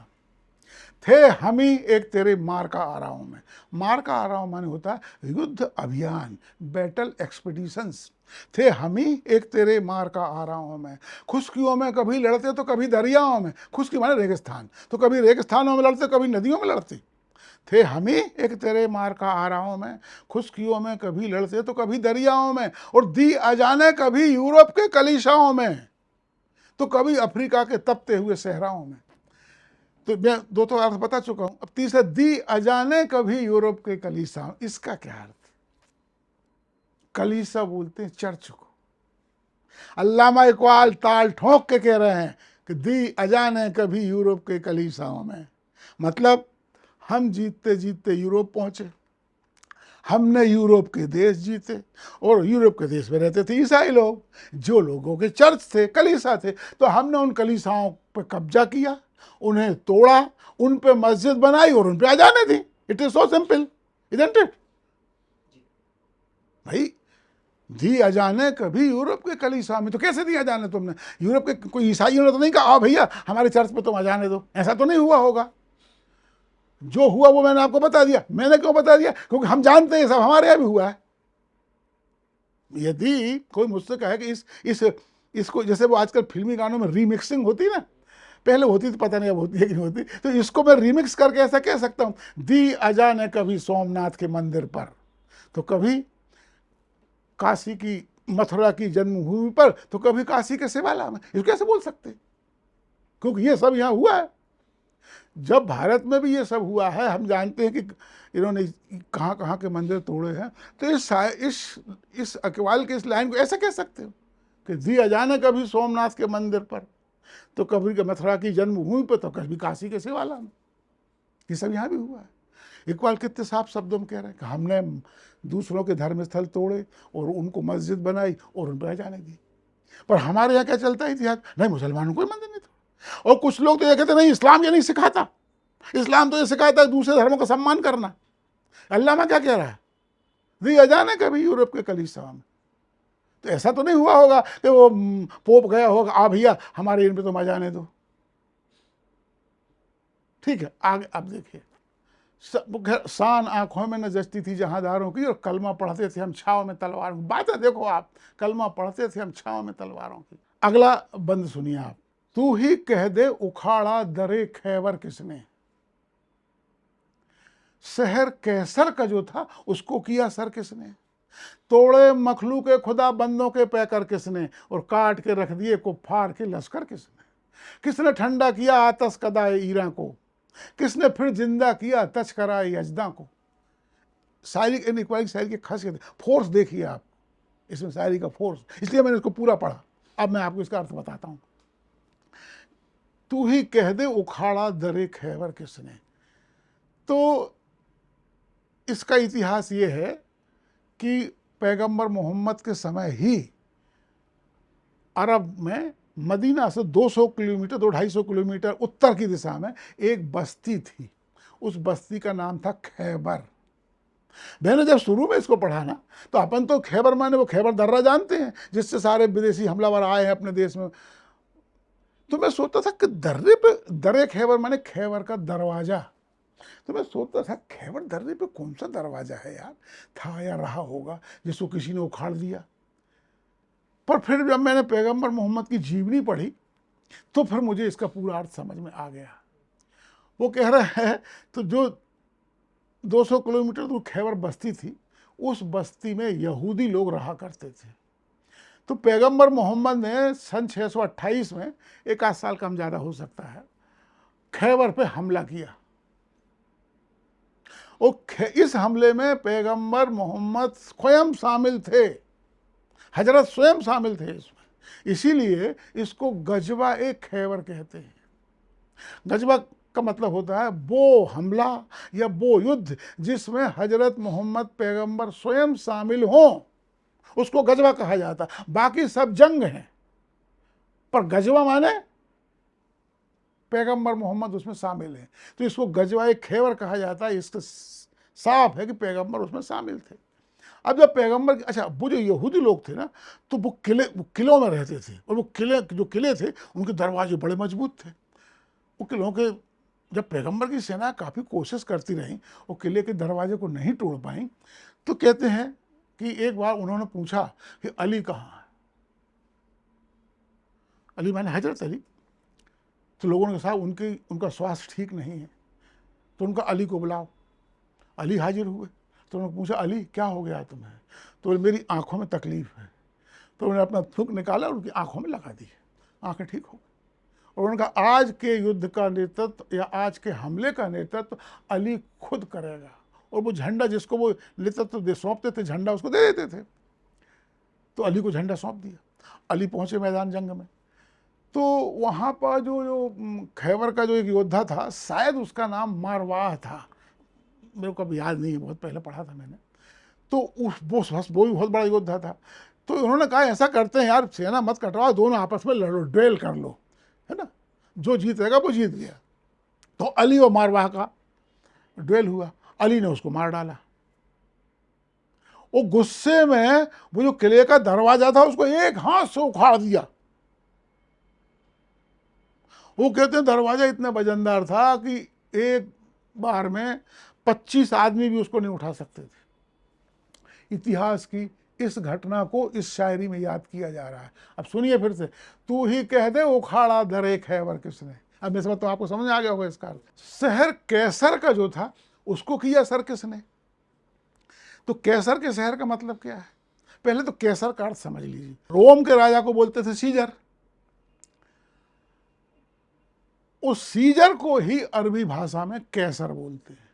थे हम ही एक तेरे मार का आ रहा हूं मैं। मार का आ रहा हूं माने होता है युद्ध अभियान, बैटल एक्सपीडिशंस। थे हम ही एक तेरे मार का आ रहा हूं मैं, खुशकियों में कभी लड़ते तो कभी दरियाओं में, खुशकी माने रेगिस्तान, तो कभी रेगिस्तानों में लड़ते कभी नदियों में लड़ते। थे हम ही एक तेरे मार का आ रहा हूं मैं, खुशकियों में कभी लड़ते तो कभी दरियाओं में, और दी अजाने कभी यूरोप के कलीसियाओं में, तो कभी अफ्रीका के तपते हुए सहराओं में। तो मैं दो तो अर्थ बता चुका हूं, अब तीसरा, दी अजाने कभी यूरोप के कलीसिया। इसका क्या अर्थ, कलीसिया बोलते हैं चर्च को। अल्लामा इकबाल ताल ठोक के कह रहे हैं कि दी अजाने कभी यूरोप के कलीसियाओं में, मतलब हम जीतते जीतते यूरोप पहुंचे, हमने यूरोप के देश जीते, और यूरोप के देश में रहते थे ईसाई लोग, जो लोगों के चर्च थे, कलीसिया थे, तो हमने उन कलीसियाओं पर कब्जा किया, उन्हें तोड़ा, उन पे मस्जिद बनाई और उन पे अजाने दी। It is so simple, isn't it भाई। दिया जाने कभी यूरोप के कलीसिया में। तो कैसे दिया जाने तुमने? यूरोप के कोई ईसाइयों ने तो नहीं कहा आओ भैया हमारे चर्च पे तुम आ जाने दो, ऐसा तो नहीं हुआ होगा। जो हुआ वो मैंने आपको बता दिया। मैंने क्यों बता दिया? क्योंकि हम जानते हैं सब हमारे यहाँ भी हुआ है। यदि कोई मुझसे कहे कि इसको जैसे वो आजकल फिल्मी गानों में रीमिक्सिंग होती ना, पहले होती तो पता नहीं अब होती है कि नहीं होती, तो इसको मैं रीमिक्स करके ऐसा कह सकता हूँ, दी अजाने कभी सोमनाथ के मंदिर पर तो कभी काशी की मथुरा की जन्मभूमि पर तो कभी काशी के शिवाला में। इसको कैसे बोल सकते? क्योंकि ये सब यहाँ हुआ है। जब भारत में भी ये सब हुआ है, हम जानते हैं कि इन्होंने कहाँ कहाँ के मंदिर तोड़े हैं, तो इस अकवाल के इस लाइन को ऐसे कह सकते हो कि दिया जाने कभी सोमनाथ के मंदिर पर तो कभी मथुरा की जन्मभूमि पर तो कभी काशी के शिवाला में। ये सब यहाँ भी हुआ है। इकबाल कितने साफ शब्दों में कह रहे हैं कि हमने दूसरों के धर्म स्थल तोड़े और उनको मस्जिद बनाई और उन पर जाने दी। पर हमारे यहाँ क्या चलता है इतिहास? नहीं, मुसलमानों को मंदिर नहीं तोड़ा। और कुछ लोग तो ये कहते नहीं इस्लाम ये नहीं सिखाता, इस्लाम तो ये सिखाता है दूसरे धर्मों का सम्मान करना। अल्लाह में क्या कह रहा है? दिया जाने कभी यूरोप के कलीसिया में। तो ऐसा तो नहीं हुआ होगा कि वो पोप गया होगा आ भैया हमारे इन पे तो मजा आने दो। ठीक है, आगे अब देखिए, शान आंखों में न जचती थी जहांदारों की और कलमा पढ़ते थे हम छाव में तलवारों की। बातें देखो आप, कलमा पढ़ते थे हम छाव में तलवारों की। अगला बंद सुनिए आप। तू ही कह दे उखाड़ा दरे खैबर किसने, शहर कैसर का जो था उसको किया सर किसने, तोड़े मखलू के खुदा बंदों के पैकर किसने और काट के रख दिए कुफार के लश्कर किसने, किसने ठंडा किया आतश कदाए ईरा को, किसने फिर जिंदा किया तस्कराए यजदा को। शायरी इनक्वायरी शायरी की खासियत, फोर्स देखिए आप इसमें, शायरी का फोर्स, इसलिए मैंने इसको पूरा पढ़ा। अब मैं आपको इसका अर्थ बताता हूं। तू ही कह दे उखाड़ा दरे खैबर किसने, तो इसका इतिहास ये है कि पैगंबर मोहम्मद के समय ही अरब में मदीना से 200 किलोमीटर 250 किलोमीटर उत्तर की दिशा में एक बस्ती थी। उस बस्ती का नाम था खैबर। मैंने जब शुरू में इसको पढ़ा ना, तो अपन तो खैबर माने वो खैबर दर्रा जानते हैं जिससे सारे विदेशी हमलावर आए हैं अपने देश में। तो मैं सोचता था कि दर्रे पे, दर्रे खैबर माने खैबर का दरवाजा। तो मैं सोचता था खैबर दर्रे पे कौन सा दरवाजा है यार, था या रहा होगा जिसको किसी ने उखाड़ दिया। पर फिर जब मैंने पैगंबर मोहम्मद की जीवनी पढ़ी तो फिर मुझे इसका पूरा अर्थ समझ में आ गया। वो कह रहा है तो जो 200 किलोमीटर दूर खैबर बस्ती थी, उस बस्ती में यहूदी लोग रहा करते थे। तो पैगंबर मोहम्मद ने सन 628 में, एक आध साल कम ज़्यादा हो सकता है, खैबर पे हमला किया। और इस हमले में पैगंबर मोहम्मद स्वयं शामिल थे, हजरत स्वयं शामिल थे इसमें। इसीलिए इसको गजवा ए खैबर कहते हैं। गजवा का मतलब होता है वो हमला या वो युद्ध जिसमें हजरत मोहम्मद पैगंबर स्वयं शामिल हों, उसको गजवा कहा जाता। बाकी सब जंग हैं, पर गजवा माने पैगंबर मोहम्मद उसमें शामिल है, तो इसको गजवा खैबर कहा जाता है। इसका साफ है कि पैगंबर उसमें शामिल थे। अब जब पैगंबर, अच्छा वो जो यहूदी लोग थे ना, तो वो किलों में रहते थे, और वो किले थे उनके दरवाजे बड़े मजबूत थे। वो किलों के, जब पैगंबर की सेना काफ़ी कोशिश करती रही, वो किले के दरवाजे को नहीं तोड़ पाई, तो कहते हैं कि एक बार उन्होंने पूछा कि अली कहाँ है। अली माने हजरत अली। तो लोगों ने कहा उनका स्वास्थ्य ठीक नहीं है, तो उनका अली को बुलाओ। अली हाजिर हुए। तो उन्होंने पूछा अली क्या हो गया तुम्हें? तो मेरी आंखों में तकलीफ है। तो उन्होंने अपना थूक निकाला और उनकी आंखों में लगा दी, आंखें ठीक हो गई। और उन्होंने कहा आज के युद्ध का नेतृत्व या आज के हमले का नेतृत्व अली खुद करेगा। और वो झंडा जिसको वो नेतृत्व सौंपते थे, झंडा उसको दे देते थे। तो अली को झंडा सौंप दिया। अली पहुंचे मैदान जंग में। तो वहाँ पर जो खैबर का जो एक योद्धा था, शायद उसका नाम मारवाह था, मेरे को अब याद नहीं है, बहुत पहले पढ़ा था मैंने। तो वो भी बहुत बड़ा योद्धा था। तो उन्होंने कहा ऐसा करते हैं यार, सेना मत कटवाओ, दोनों आपस में लड़ो, ड्वेल कर लो, है ना, जो जीतेगा वो जीत गया। तो अली और मारवाह का ड्वेल हुआ, अली ने उसको मार डाला। वो गुस्से में वो जो किले का दरवाजा था उसको एक हाथ से उखाड़ दिया। वो कहते हैं दरवाजा इतना वजनदार था कि एक बार में 25 आदमी भी उसको नहीं उठा सकते थे। इतिहास की इस घटना को इस शायरी में याद किया जा रहा है। अब सुनिए फिर से, तू ही कह दे उखाड़ा दरे खैबर किसने। अब मैं समझता हूं आपको समझ आ गया होगा इसका अर्थ। शहर कैसर का जो था उसको किया सर किसने। तो कैसर के शहर का मतलब क्या है, पहले तो कैसर का अर्थ समझ लीजिए। रोम के राजा को बोलते थे सीजर, उस सीजर को ही अरबी भाषा में कैसर बोलते हैं।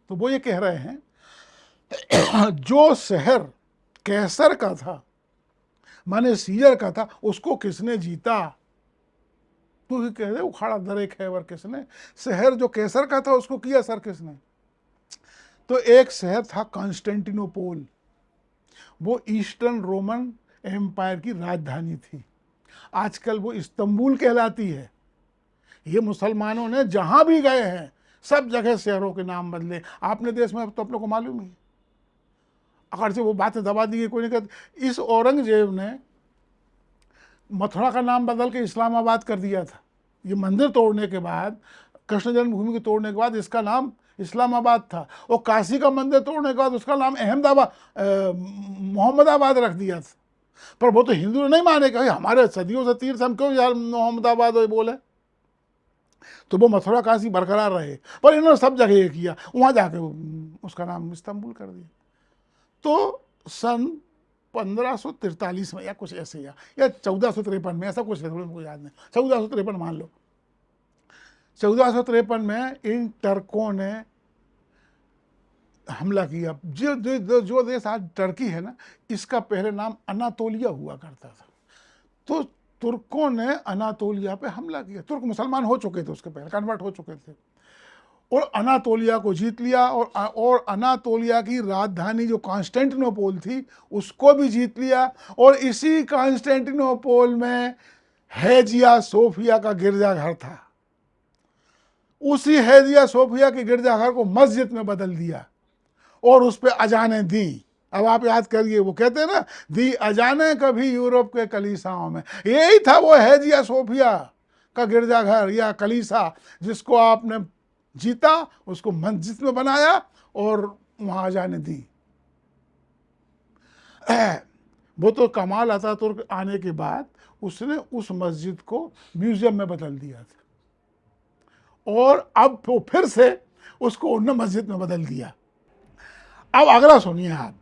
तो वो ये कह रहे हैं जो शहर कैसर का था माने सीजर का था उसको किसने जीता। तो ही कह दे उखाड़ा दरे खैबर किसने। शहर जो कैसर का था उसको किया सर किसने। तो एक शहर था कॉन्स्टेंटिनोपोल, वो ईस्टर्न रोमन एम्पायर की राजधानी थी। आजकल वो इस्तांबुल कहलाती है। ये मुसलमानों ने जहां भी गए हैं सब जगह शहरों के नाम बदले। आपने देश में तो आप लोग को मालूम ही, अगर से वो बातें दबा दी कोई नहीं कहता। इस औरंगजेब ने मथुरा का नाम बदल के इस्लामाबाद कर दिया था। ये मंदिर तोड़ने के बाद, कृष्ण जन्मभूमि को तोड़ने के बाद इसका नाम इस्लामाबाद था। और काशी का मंदिर तोड़ने के बाद उसका नाम मोहम्मदाबाद रख दिया था। पर वो तो हिंदू नहीं माने कि हमारे सदियों से तीर्थ, हम क्यों यार मोहम्मदाबाद बोले। तो वो मथुरा काशी बरकरार रहे, पर इन्होंने सब जगह ये किया, वहां जाके उसका नाम इस्तांबुल कर दिया। तो सन 1543 में या कुछ ऐसे या 1453 में, ऐसा कुछ है, मुझको याद नहीं, 1453 मान लो। 1453 में इन टर्कों ने हमला किया। जो देश आज टर्की है ना, इसका पहले नाम अनातोलिया हुआ करता था। तो तुर्कों ने अनातोलिया पे हमला किया। तुर्क मुसलमान हो चुके थे, उसके पहले कन्वर्ट हो चुके थे, और अनातोलिया को जीत लिया। और अनातोलिया की राजधानी जो कॉन्स्टेंटिनोपोल थी उसको भी जीत लिया। और इसी कॉन्स्टेंटिनोपोल में हेजिया सोफिया का गिरजाघर था। उसी हेजिया सोफिया के गिरजाघर को मस्जिद में बदल दिया और उस पर अजानें दी। अब आप याद करिए, वो कहते हैं ना, दी अजानें कभी यूरोप के कलीसाओं में। यही था वो हेजिया सोफिया का गिरजाघर या कलीसा, जिसको आपने जीता, उसको मस्जिद में बनाया और वहां अजानें दी। वो तो कमाल अतातुर्क आने के बाद उसने उस मस्जिद को म्यूजियम में बदल दिया था, और अब वो फिर से उसको उन्होंने मस्जिद में बदल दिया। अब अगला सुनिए आप,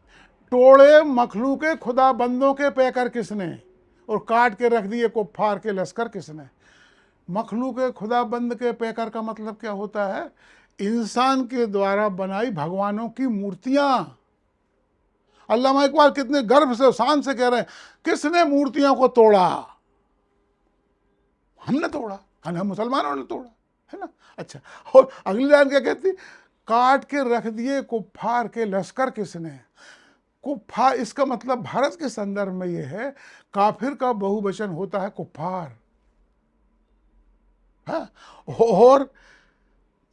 टोड़े मखलू के खुदा बंदों के पैकर किसने, और काट के रख दिए कुफ्फार के लश्कर किसने। मखलू के खुदा बंद के पैकर का मतलब क्या होता है, इंसान के द्वारा बनाई भगवानों की मूर्तियां। अल्लामा इकबाल कितने गर्व से शान से कह रहे हैं, किसने मूर्तियों को तोड़ा। हमने तोड़ा, हम मुसलमानों ने तोड़ा, है ना। अच्छा, और अगली लाइन क्या कहती, काट के रख दिए कुफ्फार के लश्कर किसने। कुफ्फार, इसका मतलब भारत के संदर्भ में यह है, काफिर का बहुवचन होता है कुफ्फार, है, और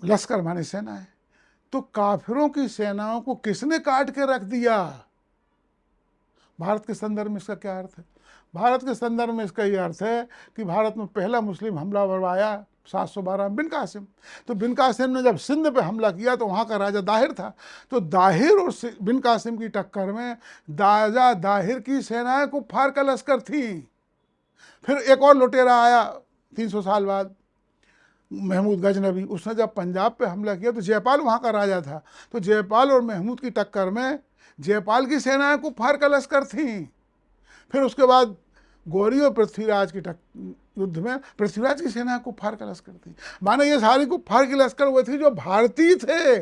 लश्कर माने सेना है। तो काफिरों की सेनाओं को किसने काट के रख दिया। भारत के संदर्भ में इसका क्या अर्थ है। भारत के संदर्भ में इसका यह अर्थ है कि भारत में पहला मुस्लिम हमलावर आया 712 बिन कासिम। तो बिन कासिम ने जब सिंध पे हमला किया तो वहाँ का राजा दाहिर था। तो दाहिर और बिन कासिम की टक्कर में राजा दाहिर की सेनाएं कुफ्फार का लश्कर थी। फिर एक और लुटेरा आया 300 साल बाद, महमूद गजनबी। उसने जब पंजाब पे हमला किया तो जयपाल वहाँ का राजा था। तो जयपाल और महमूद की टक्कर में जयपाल की सेनाएं कुफ्फार का लश्कर थी। फिर उसके बाद गौरी और पृथ्वीराज की युद्ध में पृथ्वीराज की सेना कुफ्फार का लश्कर थी। माने ये सारी कुफ्फार की लश्कर वो थी जो भारतीय थे।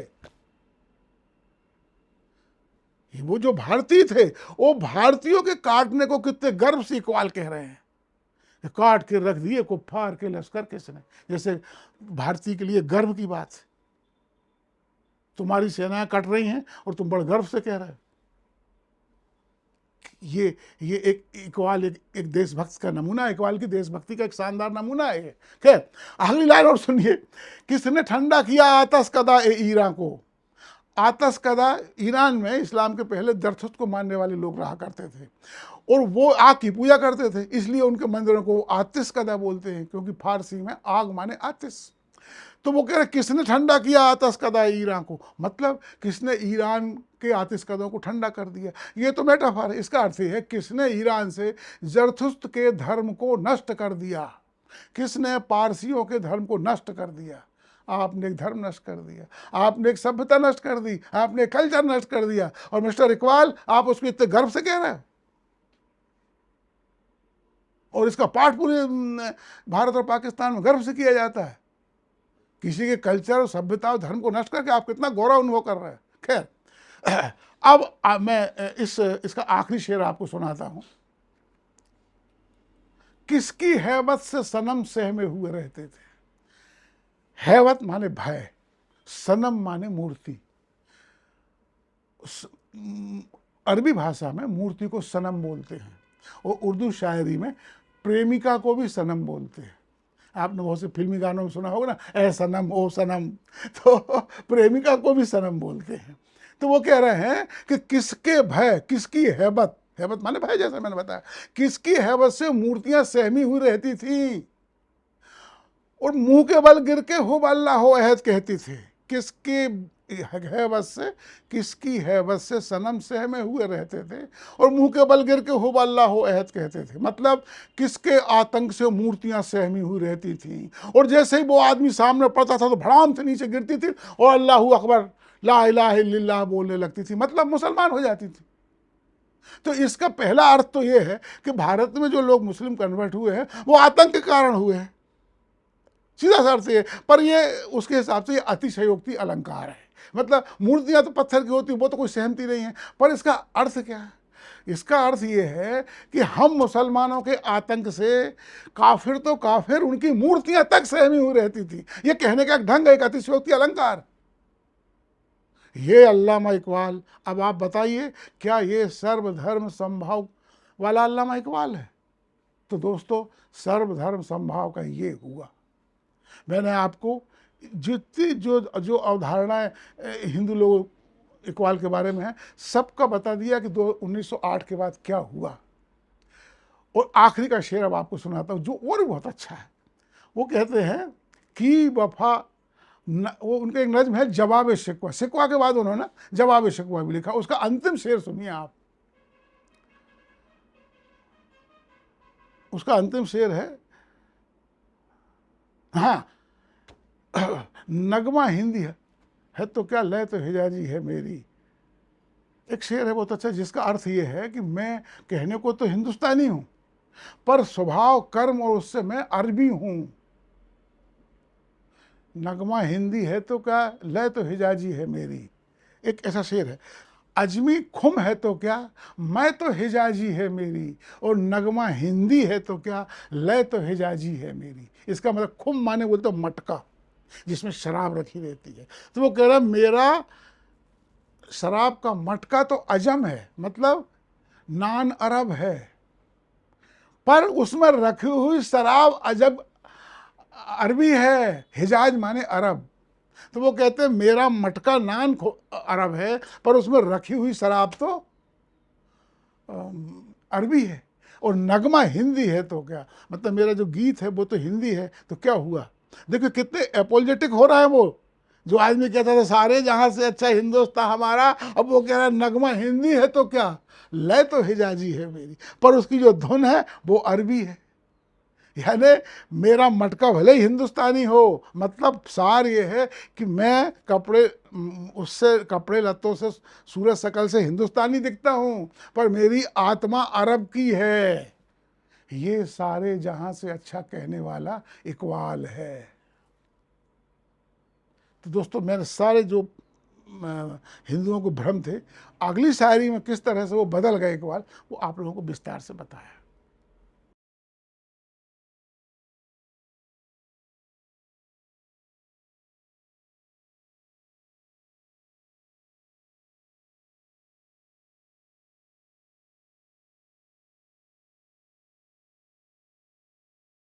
वो जो भारतीय थे वो भारतीयों के काटने को कितने गर्व से इकबाल कह रहे हैं, काट के रख दिए कुफ्फार के लश्कर किसने। जैसे भारतीय के लिए गर्व की बात है, तुम्हारी सेनाएं कट रही हैं और तुम बड़े गर्व से कह रहे हो। ये एक इकबाल एक देशभक्त का नमूना, इकबाल की देशभक्ति का एक शानदार नमूना है। खैर, अगली लाइन और सुनिए, किसने ठंडा किया आतश कदा ए ईरा को। आतश कदा ईरान में इस्लाम के पहले जरथुस्त को मानने वाले लोग रहा करते थे और वो आग की पूजा करते थे, इसलिए उनके मंदिरों को आतिश कदा बोलते हैं, क्योंकि फारसी में आग माने आतिश। तो वो कह रहे किसने ठंडा किया आतिश कदा ईरान को, मतलब किसने ईरान के आतिश कदों को ठंडा कर दिया। ये तो मेटाफर है, इसका अर्थ है किसने ईरान से जरथुस्त के धर्म को नष्ट कर दिया, किसने पारसियों के धर्म को नष्ट कर दिया। आपने एक धर्म नष्ट कर दिया, आपने एक सभ्यता नष्ट कर दी, आपने एक कल्चर नष्ट कर दिया, और मिस्टर इकबाल आप उसको इतने गर्व से कह रहे हैं, और इसका पाठ पूरे भारत और पाकिस्तान में गर्व से किया जाता है। किसी के कल्चर और सभ्यता और धर्म को नष्ट करके आप कितना गौरव अनुभव कर रहे हैं। खैर, अब मैं इसका आखिरी शेर आपको सुनाता हूं। किसकी हैबत से सनम सहमे हुए रहते थे। हैबत माने भय, सनम माने मूर्ति। अरबी भाषा में मूर्ति को सनम बोलते हैं, और उर्दू शायरी में प्रेमिका को भी सनम बोलते हैं। आपने बहुत से फिल्मी गानों में सुना होगा ना, ए सनम ओ सनम, तो प्रेमिका को भी सनम बोलते हैं। तो वो कह रहे हैं कि किसके भय, किसकी हैबत, हैबत माने भय जैसा मैंने बताया, किसकी हैबत से मूर्तियां सहमी हुई रहती थी और मुंह के बल गिर के हो अल्लाह हो अहद कहती थी। किसकी हैबत से, किसकी हैबत से सनम सहमे हुए रहते थे और मुंह के बल गिर के हो अल्लाह हो अहद कहते थे। मतलब किसके आतंक से मूर्तियां सहमी हुई रहती थी, और जैसे ही वो आदमी सामने पड़ता था तो भड़ाम से नीचे गिरती थी और अल्लाहू अकबर ला इलाहा इल्लल्लाह बोलने लगती थी, मतलब मुसलमान हो जाती थी। तो इसका पहला अर्थ तो ये है कि भारत में जो लोग मुस्लिम कन्वर्ट हुए हैं वो आतंक के कारण हुए हैं, सीधा सा अर्थ ये। पर ये उसके हिसाब से ये अतिशयोक्ति अलंकार है। मतलब मूर्तियां तो पत्थर की होती, वो तो कोई सहमति नहीं है, पर इसका अर्थ क्या है? इसका अर्थ ये है कि हम मुसलमानों के आतंक से काफिर तो काफिर, उनकी मूर्तियां तक सहमी हुई रहती थी। ये कहने का एक ढंग है, एक अतिशयोक्ति अलंकार। ये अल्लामा इकबाल, अब आप बताइए क्या ये सर्वधर्म संभाव वाला अल्लामा इकबाल है? तो दोस्तों, सर्वधर्म संभाव का ये हुआ। मैंने आपको जितनी जो जो अवधारणाएं हिंदू लोगों इकबाल के बारे में है सबका बता दिया कि 1908 के बाद क्या हुआ। और आखिरी का शेर अब आपको सुनाता हूँ जो और भी बहुत अच्छा है। वो कहते हैं कि वफा वो उनका एक नज्म है जवाब शिकवा, शिकवा के बाद उन्होंने जवाब शिकवा भी लिखा। उसका अंतिम शेर सुनिए आप। उसका अंतिम शेर है, हाँ, नगमा हिंदी है तो क्या, लय तो हिजाजी है मेरी। एक शेर है बहुत अच्छा जिसका अर्थ ये है कि मैं कहने को तो हिंदुस्तानी हूं पर स्वभाव कर्म और उससे मैं अरबी हूं। नगमा हिंदी है तो क्या, लय तो हिजाजी है मेरी। एक ऐसा शेर है, अजमी खुम है तो क्या, मैं तो हिजाजी है मेरी, और नगमा हिंदी है तो क्या, लय तो हिजाजी है मेरी। इसका मतलब खुम माने बोलते तो मटका जिसमें शराब रखी रहती है। तो वो कह रहा मेरा शराब का मटका तो अजम है, मतलब नान अरब है, पर उसमें रखी हुई शराब अजब अरबी है, हिजाज माने अरब। तो वो कहते हैं मेरा मटका नान अरब है पर उसमें रखी हुई शराब तो अरबी है, और नगमा हिंदी है तो क्या, मतलब मेरा जो गीत है वो तो हिंदी है। तो क्या हुआ, देखो कितने एपोलजेटिक हो रहा है। वो जो आदमी कहता था सारे जहां से अच्छा हिंदुस्तान हमारा, अब वो कह रहा है नगमा हिंदी है तो क्या, लय तो हिजाजी है मेरी, पर उसकी जो धुन है वो अरबी है। यानी मेरा मटका भले ही हिंदुस्तानी हो, मतलब सार ये है कि मैं कपड़े उससे कपड़े लत्तों से सूरज शकल से हिंदुस्तानी दिखता हूँ पर मेरी आत्मा अरब की है। ये सारे जहां से अच्छा कहने वाला इकबाल है। तो दोस्तों मेरे सारे जो हिंदुओं को भ्रम थे, अगली शायरी में किस तरह से वो बदल गए इकबाल, वो आप लोगों को विस्तार से बताया।